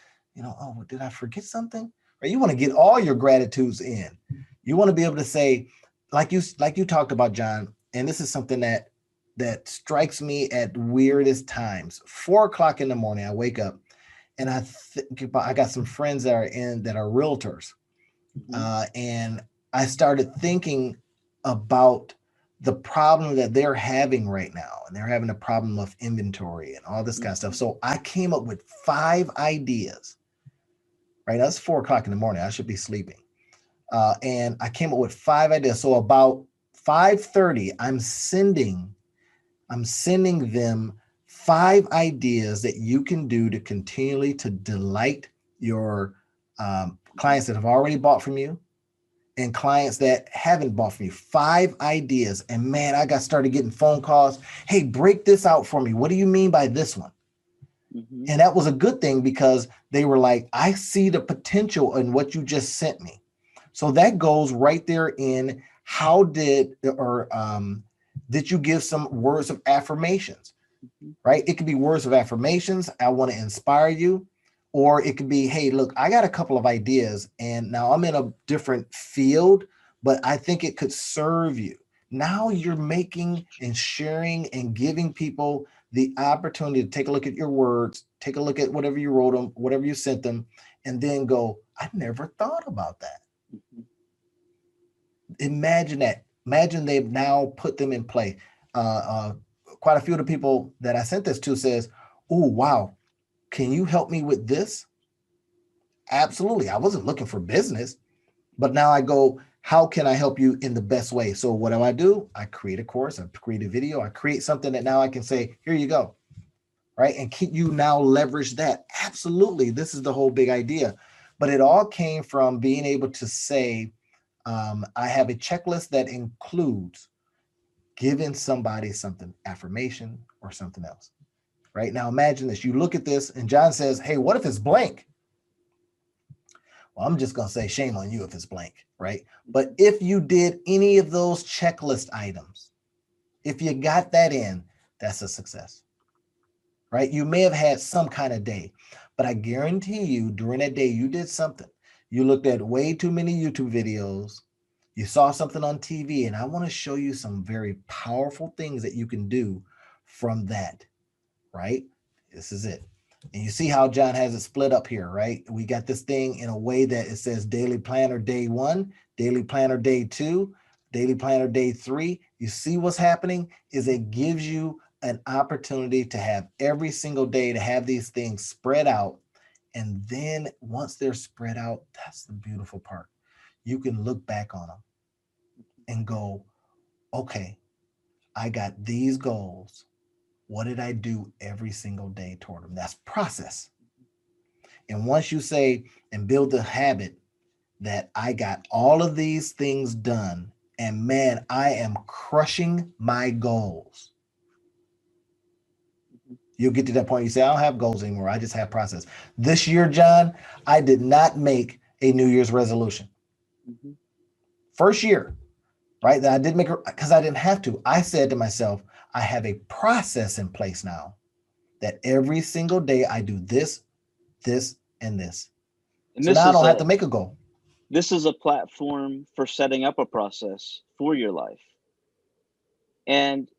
did I forget something? Right? You want to get all your gratitudes in. You want to be able to say, like you talked about, John, and this is something that strikes me at weirdest times. 4 o'clock in the morning, I wake up and I think about, I got some friends that are realtors. Mm-hmm. And I started thinking about the problem that they're having right now. And they're having a problem of inventory and all this kind of stuff. Mm-hmm. So I came up with 5 ideas, right? That's 4 o'clock in the morning. I should be sleeping. And I came up with 5 ideas. So about 5:30, I'm sending them 5 ideas that you can do to continually to delight your clients that have already bought from you and clients that haven't bought from you. 5 ideas. And man, I got started getting phone calls. Hey, break this out for me. What do you mean by this one? Mm-hmm. And that was a good thing because they were like, I see the potential in what you just sent me. So that goes right there in how did you give some words of affirmations, Mm-hmm. right? It could be words of affirmations. I want to inspire you. Or it could be, hey, look, I got a couple of ideas and now I'm in a different field, but I think it could serve you. Now you're making and sharing and giving people the opportunity to take a look at your words, take a look at whatever you wrote them, whatever you sent them, and then go, I never thought about that. Mm-hmm. Imagine that. Imagine they've now put them in play. Quite a few of the people that I sent this to says, oh, wow, can you help me with this? Absolutely. I wasn't looking for business, but now I go, how can I help you in the best way? So what do? I create a course, I create a video, I create something that now I can say, here you go. Right. And can you now leverage that? Absolutely. This is the whole big idea. But it all came from being able to say, I have a checklist that includes giving somebody something, affirmation or something else. Right now, imagine this. You look at this and John says, hey, what if it's blank? Well, I'm just going to say shame on you if it's blank, right? But if you did any of those checklist items, if you got that in, that's a success, right? You may have had some kind of day, but I guarantee you during that day, you did something. You looked at way too many YouTube videos. You saw something on TV, and I want to show you some very powerful things that you can do from that, right? This is it. And you see how John has it split up here, right? We got this thing in a way that it says daily planner day 1, daily planner day 2, daily planner day 3. You see what's happening is it gives you an opportunity to have every single day to have these things spread out. And then once they're spread out, that's the beautiful part. You can look back on them and go, okay, I got these goals. What did I do every single day toward them? That's process. And once you say and build the habit that I got all of these things done, and man, I am crushing my goals. You'll get to that point. You say, I don't have goals anymore. I just have process. This year, John, I did not make a New Year's resolution. Mm-hmm. First year, right? That I didn't make it because I didn't have to. I said to myself, I have a process in place now that every single day I do this, this, and this. And So now I don't have to make a goal. this is a platform for setting up a process for your life. And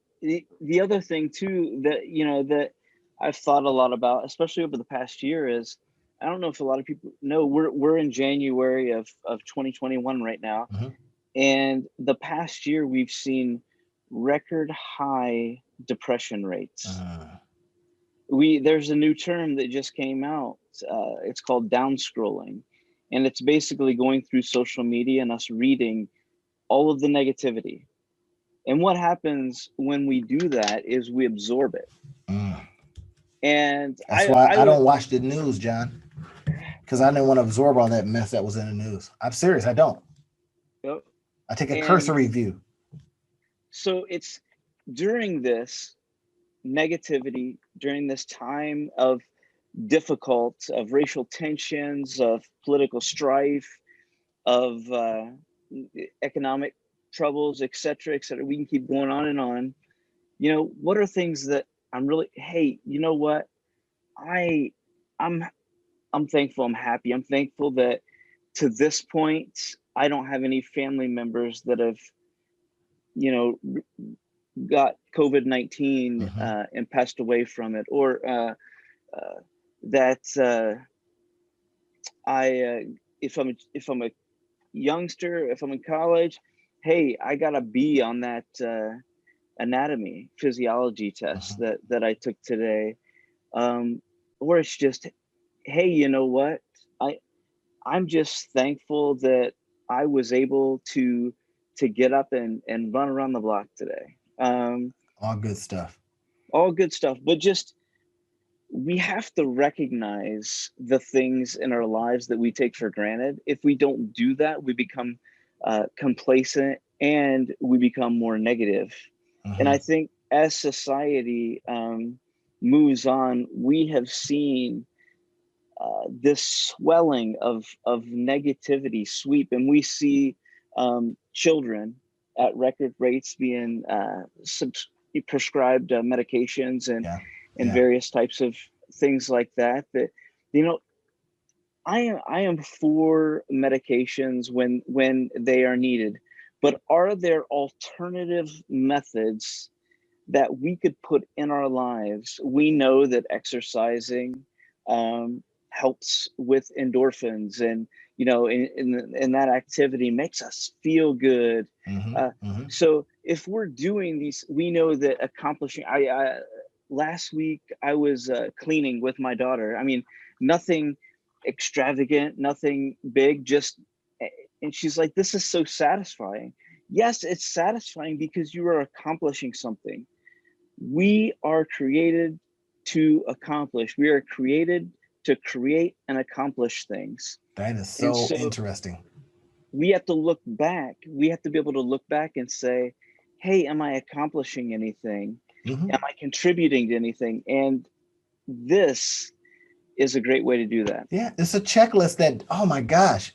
the other thing too that that I've thought a lot about, especially over the past year, is I don't know if a lot of people know we're in January of 2021 right now, Mm-hmm. and the past year we've seen record high depression rates. There's a new term that just came out. It's called down scrolling, and it's basically going through social media and us reading all of the negativity. And what happens when we do that is we absorb it. Mm. And That's why I I would, don't watch the news, John, because I didn't want to absorb all that mess that was in the news. I'm serious. I don't. yep. I take a And cursory view. so it's during this negativity, during this time of of racial tensions, of political strife, of economic troubles, et cetera, et cetera. We can keep going on and on. What are things that I'm really, hey, you know what? I I'm I'm thankful, I'm happy. I'm thankful that to this point I don't have any family members that have, you know, got COVID-19 Mm-hmm. and passed away from it, or that if I'm a youngster, if I'm in college, hey, I got a B on that anatomy physiology test Mm-hmm. that I took today. Um, or it's just, hey, you know what? I I'm just thankful that I was able to get up and run around the block today. All good stuff. All good stuff, but just we have to recognize the things in our lives that we take for granted. If we don't do that, we become complacent and we become more negative. And Mm-hmm. I think as society moves on, we have seen this swelling of negativity sweep, and we see children at record rates being prescribed medications Yeah. and Yeah. various types of things like that. That you know, I am for medications when they are needed, but are there alternative methods that we could put in our lives? We know that exercising helps with endorphins, and in that activity makes us feel good. Mm-hmm. Uh, Mm-hmm. so if we're doing these, we know that accomplishing. I last week I was cleaning with my daughter. I mean, nothing extravagant, nothing big, just and she's like, "This is so satisfying." Yes, it's satisfying because you are accomplishing something. We are created to accomplish. We are created to create and accomplish things. That is And so so interesting. we have to look back. We have to be able to look back and say, hey, am I accomplishing anything? Mm-hmm. Am I contributing to anything? And this is a great way to do that. Yeah, it's a checklist that, oh my gosh,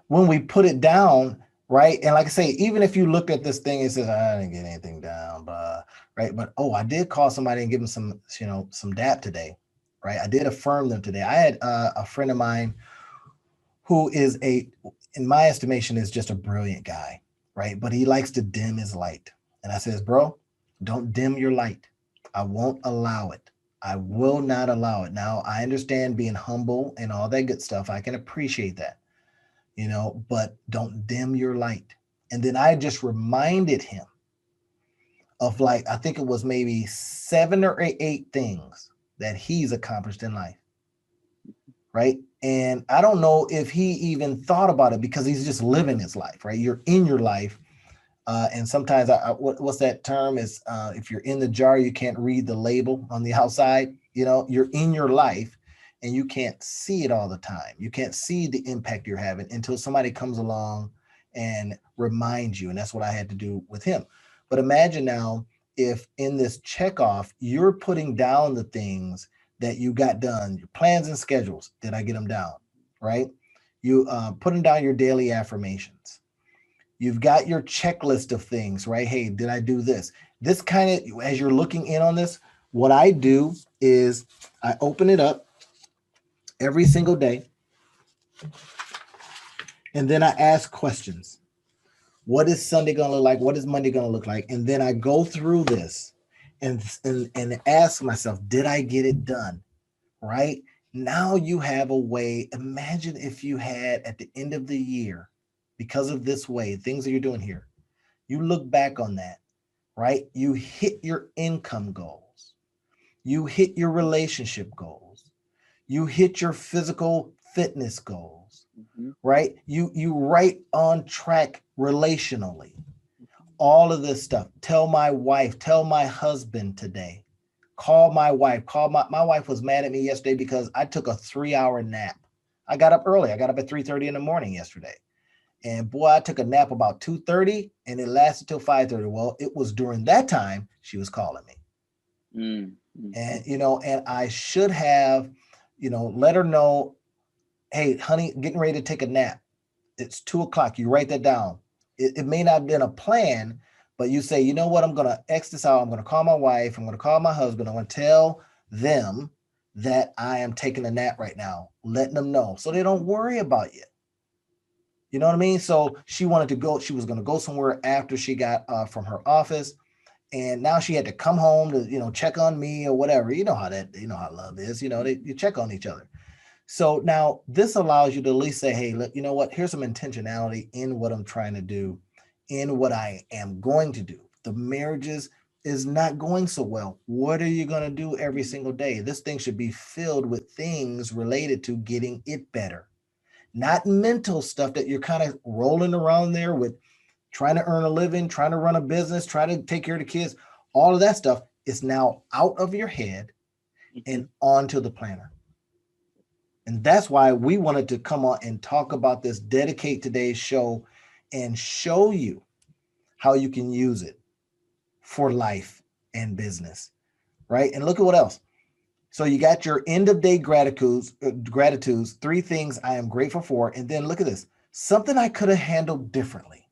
when we put it down, right? And like I say, even if you look at this thing, it says, I didn't get anything down, but right. But oh, I did call somebody and give them some DAP today, right? I did affirm them today. I had a friend of mine who is in my estimation, is just a brilliant guy, right? But he likes to dim his light. And I says, bro, don't dim your light. I won't allow it. I will not allow it. Now, I understand being humble and all that good stuff. I can appreciate that, but don't dim your light. And then I just reminded him of, like, I think it was maybe 7 or 8 things that he's accomplished in life, right? And I don't know if he even thought about it because he's just living his life, right? You're in your life. And sometimes what's that term is, if you're in the jar, you can't read the label on the outside. You're in your life and you can't see it all the time. You can't see the impact you're having until somebody comes along and reminds you. And that's what I had to do with him. But imagine now, if in this checkoff, you're putting down the things that you got done, your plans and schedules. Did I get them down? Right? You putting down your daily affirmations. You've got your checklist of things, right? Hey, did I do this? This kind of, as you're looking in on this, what I do is I open it up every single day, and then I ask questions. What is Sunday going to look like? What is Monday going to look like? And then I go through this and ask myself, did I get it done? Right? Now you have a way. Imagine if you had at the end of the year, because of this way, things that you're doing here, you look back on that, right? You hit your income goals. You hit your relationship goals. You hit your physical fitness goals, right? You right on track relationally. All of this stuff. Tell my wife, tell my husband today. Call my wife. My wife was mad at me yesterday because I took a 3-hour nap. I got up early. I got up at 3:30 in the morning yesterday. And boy, I took a nap about 2:30 and it lasted till 5:30. Well, it was during that time she was calling me. And and I should have, let her know, hey, honey, getting ready to take a nap. It's 2 o'clock. You write that down. It may not have been a plan, but you say, you know what, I'm gonna X this out. I'm gonna call my wife, I'm gonna call my husband, I'm gonna tell them that I am taking a nap right now, letting them know so they don't worry about you. You know what I mean? So she wanted to go, she was going to go somewhere after she got from her office. And now she had to come home to, check on me or whatever. You know how love is, you check on each other. So now this allows you to at least say, hey, look, you know what? Here's some intentionality in what I'm trying to do, in what I am going to do. The marriages is not going so well. What are you going to do every single day? This thing should be filled with things related to getting it better, not mental stuff that you're kind of rolling around there with, trying to earn a living, trying to run a business, trying to take care of the kids. All of that stuff is now out of your head and onto the planner. And that's why we wanted to come on and talk about this, dedicate today's show and show you how you can use it for life and business, right? And look at what else. So you got your end of day gratitudes, 3 things I am grateful for. And then look at this, something I could have handled differently.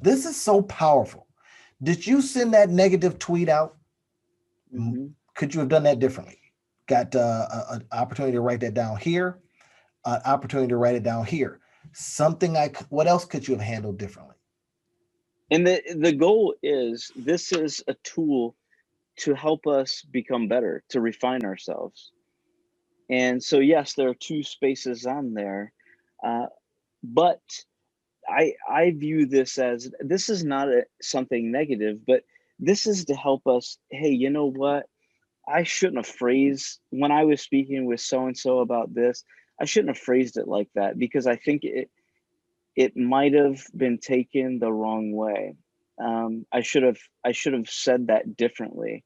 This is so powerful. Did you send that negative tweet out? Could you have done that differently? Got an opportunity to write that down here, an opportunity to write it down here. What else could you have handled differently? And the goal is, this is a tool to help us become better, to refine ourselves. And so, yes, there are 2 spaces on there, but I view this as, this is not something negative, but this is to help us. Hey, you know what? I shouldn't have phrased, when I was speaking with so-and-so about this, I shouldn't have phrased it like that, because I think it might have been taken the wrong way. I should have said that differently.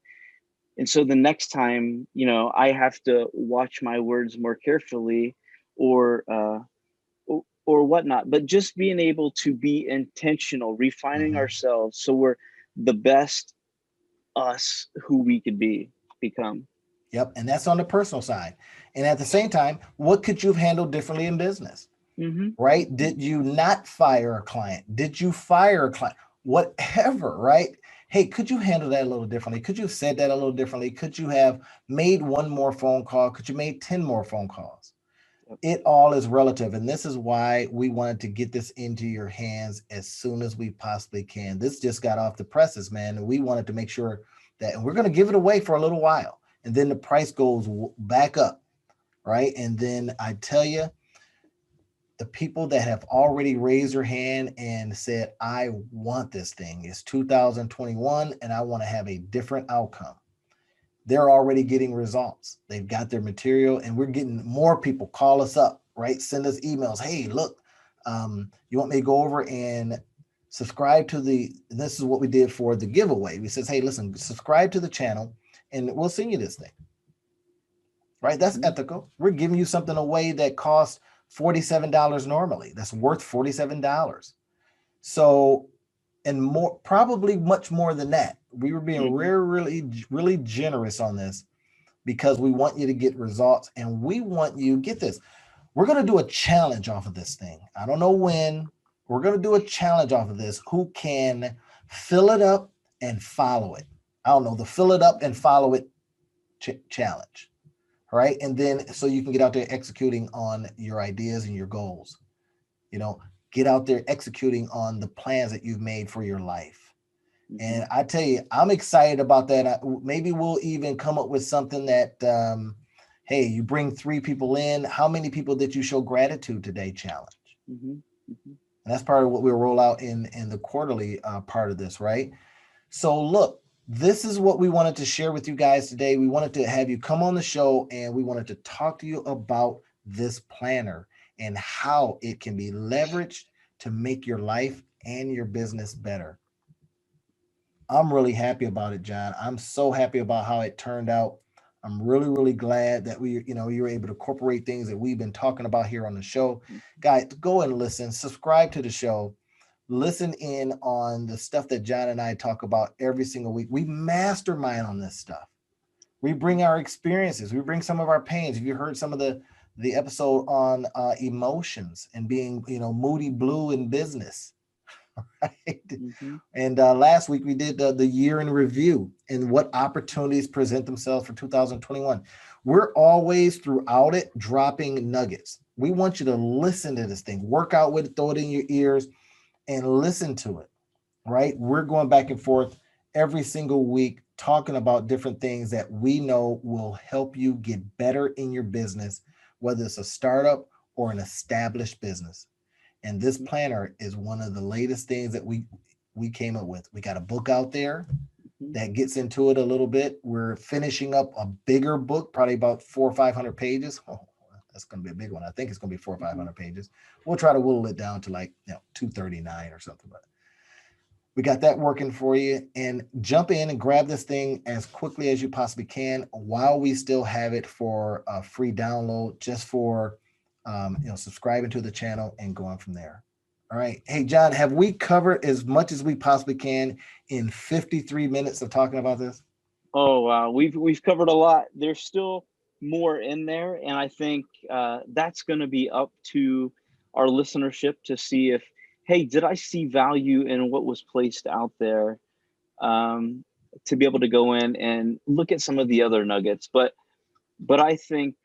And so the next time, I have to watch my words more carefully, or whatnot. But just being able to be intentional, refining ourselves, so we're the best us who we could become. Yep. And that's on the personal side. And at the same time, what could you have handled differently in business? Right? Did you not fire a client? Did you fire a client? Whatever, right? Hey, could you handle that a little differently? Could you have said that a little differently? Could you have made 1 more phone call? Could you made 10 more phone calls? It all is relative. And this is why we wanted to get this into your hands as soon as we possibly can. This just got off the presses, man. And we wanted to make sure that, and we're going to give it away for a little while. And then the price goes back up, right? And then I tell you, the people that have already raised their hand and said, I want this thing, it's 2021 and I want to have a different outcome. They're already getting results. They've got their material, and we're getting more people call us up, right? Send us emails. Hey, look, you want me to go over and subscribe to this is what we did for the giveaway. We says, hey, listen, subscribe to the channel and we'll send you this thing, right? That's ethical. We're giving you something away that costs $47 normally. That's worth $47. So, and more, probably much more than that. We were being really generous on this because we want you to get results, and we want you, get this, we're going to do a challenge off of this thing. I don't know when. We're going to do a challenge off of this. Who can fill it up and follow it? I don't know, the fill it up and follow it challenge. Right. And then so you can get out there executing on your ideas and your goals, get out there executing on the plans that you've made for your life. And I tell you, I'm excited about that. Maybe we'll even come up with something that, hey, you bring 3 people in. How many people did you show gratitude today challenge? And that's part of what we'll roll out in the quarterly part of this. Right. So look, this is what we wanted to share with you guys today. We wanted to have you come on the show, and we wanted to talk to you about this planner and how it can be leveraged to make your life and your business better. I'm really happy about it, John. I'm so happy about how it turned out. I'm really glad that you were able to incorporate things that we've been talking about here on the show. Guys, go and listen, subscribe to the show. Listen in on the stuff that John and I talk about every single week. We mastermind on this stuff. We bring our experiences. We bring some of our pains. Have you heard some of the episode on emotions and being, moody blue in business? Right? And last week we did the year in review and what opportunities present themselves for 2021. We're always throughout it dropping nuggets. We want you to listen to this thing, work out with it, throw it in your ears, and listen to it, right? We're going back and forth every single week talking about different things that we know will help you get better in your business, whether it's a startup or an established business. And this planner is one of the latest things that we came up with. We got a book out there that gets into it a little bit. We're finishing up a bigger book, probably about 400 or 500 pages. That's going to be a big one. I think it's going to be 400 or 500 pages. We'll try to whittle it down to 239 or something. But we got that working for you. And jump in and grab this thing as quickly as you possibly can while we still have it for a free download, just for subscribing to the channel and going from there. All right. Hey, John, have we covered as much as we possibly can in 53 minutes of talking about this? Oh, wow. We've covered a lot. There's still more in there, and I think that's going to be up to our listenership to see if, hey, did I see value in what was placed out there, to be able to go in and look at some of the other nuggets. But I think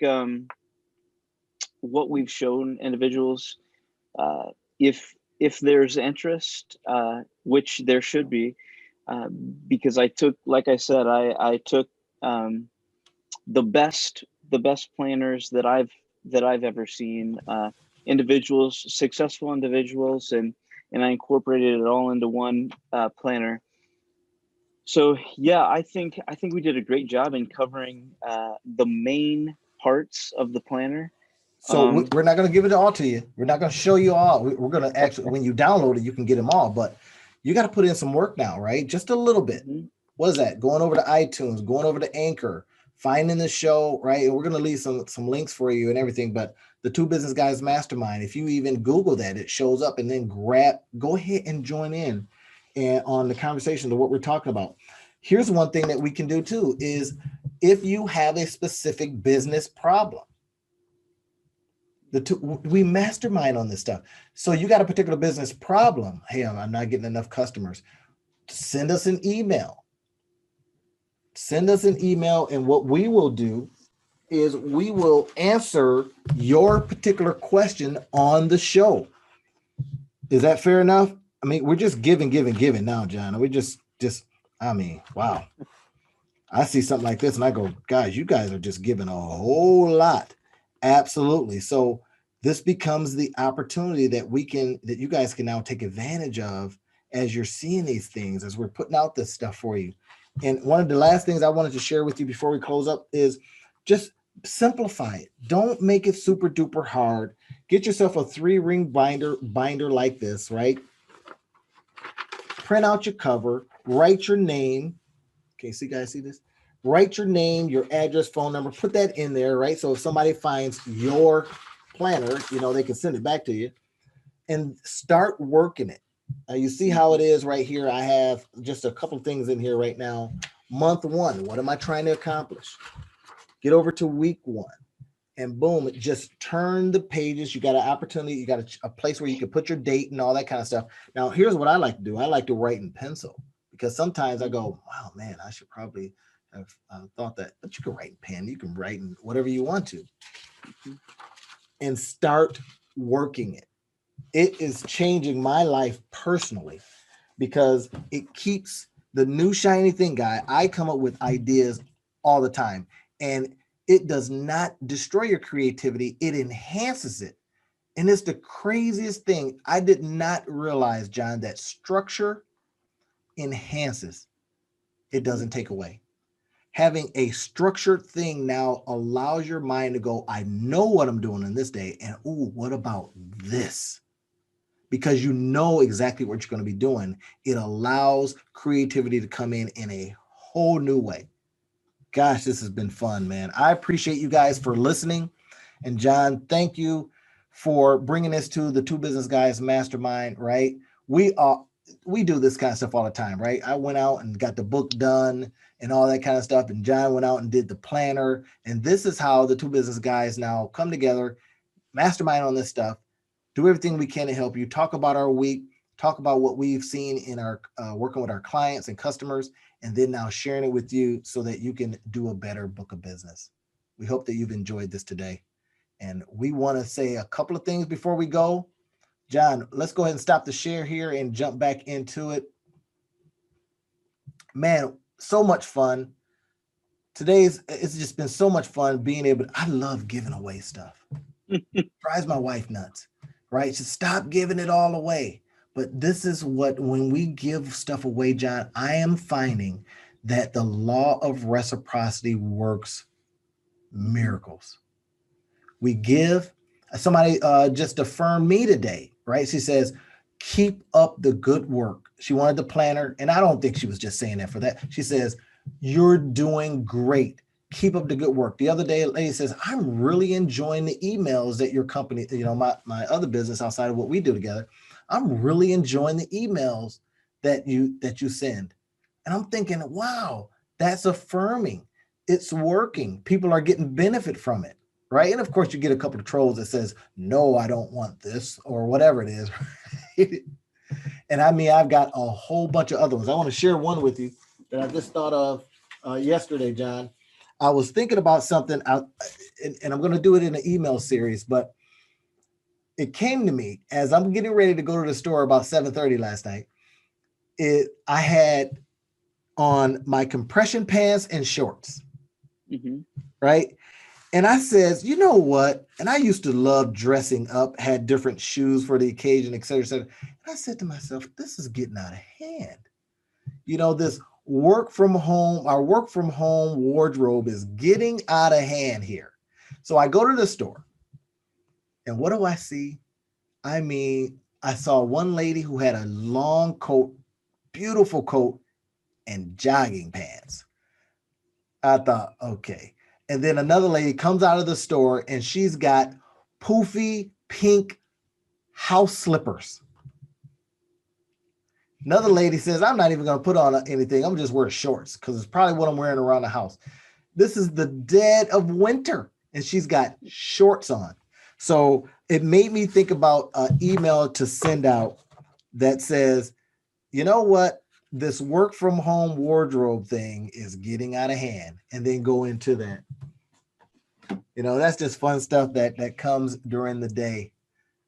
what we've shown individuals, if there's interest, which there should be, because I took, like I said, I took the best planners that I've ever seen, individuals, successful individuals, and I incorporated it all into one planner. So yeah, I think we did a great job in covering the main parts of the planner. So we're not going to give it all to you. We're not going to show you all. We're going to actually, when you download it, you can get them all, but you got to put in some work now, right? Just a little bit. What is that? Going over to iTunes, going over to Anchor, finding the show, right? And we're going to leave some links for you and everything, but the Two Business Guys Mastermind, if you even Google that, it shows up, and then go ahead and join in and on the conversation of what we're talking about. Here's one thing that we can do too, is if you have a specific business problem, we mastermind on this stuff. So you got a particular business problem. Hey, I'm not getting enough customers. Send us an email. And what we will do is we will answer your particular question on the show. Is that fair enough? I mean, we're just giving now, John. We just, I mean, wow. I see something like this and I go, guys, you guys are just giving a whole lot. Absolutely. So this becomes the opportunity that you guys can now take advantage of as you're seeing these things, as we're putting out this stuff for you. And one of the last things I wanted to share with you before we close up is just simplify it. Don't make it super duper hard. Get yourself a 3-ring binder like this, right? Print out your cover, write your name. Okay, see, guys, see this? Write your name, your address, phone number, put that in there, right? So if somebody finds your planner, they can send it back to you and start working it. You see how it is right here. I have just a couple things in here right now. Month 1, what am I trying to accomplish? Get over to week 1 and boom, just turn the pages. You got an opportunity. You got a place where you can put your date and all that kind of stuff. Now, here's what I like to do. I like to write in pencil because sometimes I go, wow, man, I should probably have thought that, but you can write in pen. You can write in whatever you want to and start working it. It is changing my life personally because it keeps the new shiny thing guy. I come up with ideas all the time and it does not destroy your creativity. It enhances it. And it's the craziest thing. I did not realize, John, that structure enhances. It doesn't take away. Having a structured thing now allows your mind to go, I know what I'm doing in this day. And ooh, what about this? Because you know exactly what you're going to be doing. It allows creativity to come in a whole new way. Gosh, this has been fun, man. I appreciate you guys for listening. And John, thank you for bringing this to the Two Business Guys Mastermind, right? We do this kind of stuff all the time, right? I went out and got the book done and all that kind of stuff. And John went out and did the planner. And this is how the Two Business Guys now come together, mastermind on this stuff, do everything we can to help you, talk about our week, talk about what we've seen in our working with our clients and customers, and then now sharing it with you so that you can do a better book of business. We hope that you've enjoyed this today. And we want to say a couple of things before we go. John, let's go ahead and stop the share here and jump back into it. Man, so much fun. It's just been so much fun being able I love giving away stuff. Drives my wife nuts, right? She stop giving it all away. But this is when we give stuff away, John, I am finding that the law of reciprocity works miracles. We give. Somebody just affirmed me today, right? She says, keep up the good work. She wanted the planner, and I don't think she was just saying that for that. She says, you're doing great. Keep up the good work. The other day, a lady says, I'm really enjoying the emails that your company, my other business outside of what we do together, I'm really enjoying the emails that you send. And I'm thinking, wow, that's affirming. It's working. People are getting benefit from it, right? And of course, you get a couple of trolls that says, no, I don't want this or whatever it is. Right? And I mean, I've got a whole bunch of other ones. I want to share one with you that I just thought of yesterday, John. I was thinking about something, and I'm going to do it in an email series, but it came to me as I'm getting ready to go to the store about 7:30 last night. I had on my compression pants and shorts, right? And I says, you know what? And I used to love dressing up, had different shoes for the occasion, et cetera, et cetera. And I said to myself, this is getting out of hand. This our work from home wardrobe is getting out of hand here. So I go to the store and what do I see? I mean, I saw one lady who had a long coat, beautiful coat, and jogging pants. I thought, okay. And then another lady comes out of the store and she's got poofy pink house slippers. Another lady says, I'm not even going to put on anything. I'm just wearing shorts because it's probably what I'm wearing around the house. This is the dead of winter and she's got shorts on. So it made me think about an email to send out that says, you know what? This work from home wardrobe thing is getting out of hand, and then go into that. That's just fun stuff that comes during the day.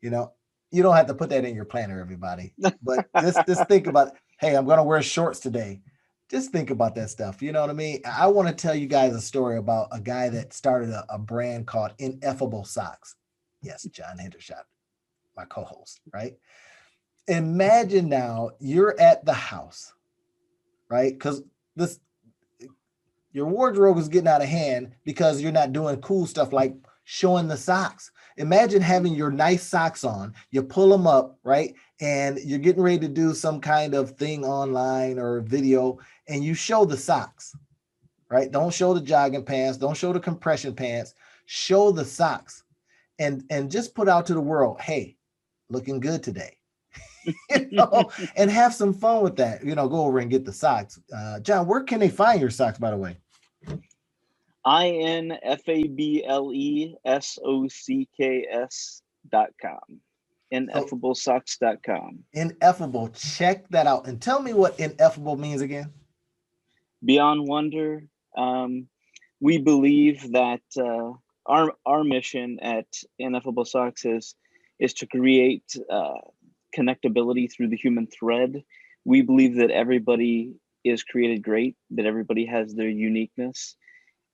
You know, you don't have to put that in your planner, everybody. But just think about, hey, I'm gonna wear shorts today. Just think about that stuff. You know what I mean? I want to tell you guys a story about a guy that started a brand called Ineffable Socks. Yes, John Hendershot, my co-host, right? Imagine now you're at the house, right? Because this your wardrobe is getting out of hand because you're not doing cool stuff like showing the socks. Imagine having your nice socks on, you pull them up, right? And you're getting ready to do some kind of thing online or video, and you show the socks, right? Don't show the jogging pants, don't show the compression pants, show the socks, and just put out to the world, hey, looking good today. And have some fun with that. Go over and get the socks. John, where can they find your socks, by the way? INFABLESOCKS.com. So IneffableSocks.com. Ineffable, check that out. And tell me what ineffable means again. Beyond wonder. We believe that our mission at Ineffable Socks is to create connectability through the human thread. We believe that everybody is created great, that everybody has their uniqueness,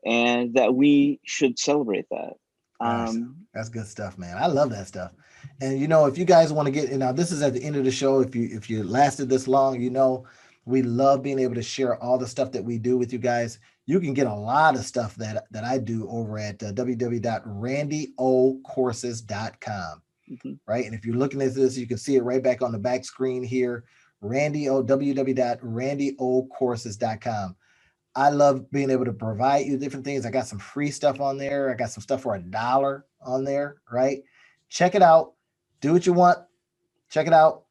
and that we should celebrate that. Nice. That's good stuff, man. I love that stuff. And if you guys want to get, now this is at the end of the show. If you lasted this long, we love being able to share all the stuff that we do with you guys. You can get a lot of stuff that I do over at www.randyocourses.com. Mm-hmm. Right. And if you're looking at this, you can see it right back on the back screen here. www.randyocourses.com. I love being able to provide you different things. I got some free stuff on there. I got some stuff for $1 on there, right? Check it out. Do what you want. Check it out.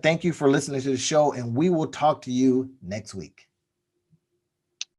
Thank you for listening to the show, and we will talk to you next week.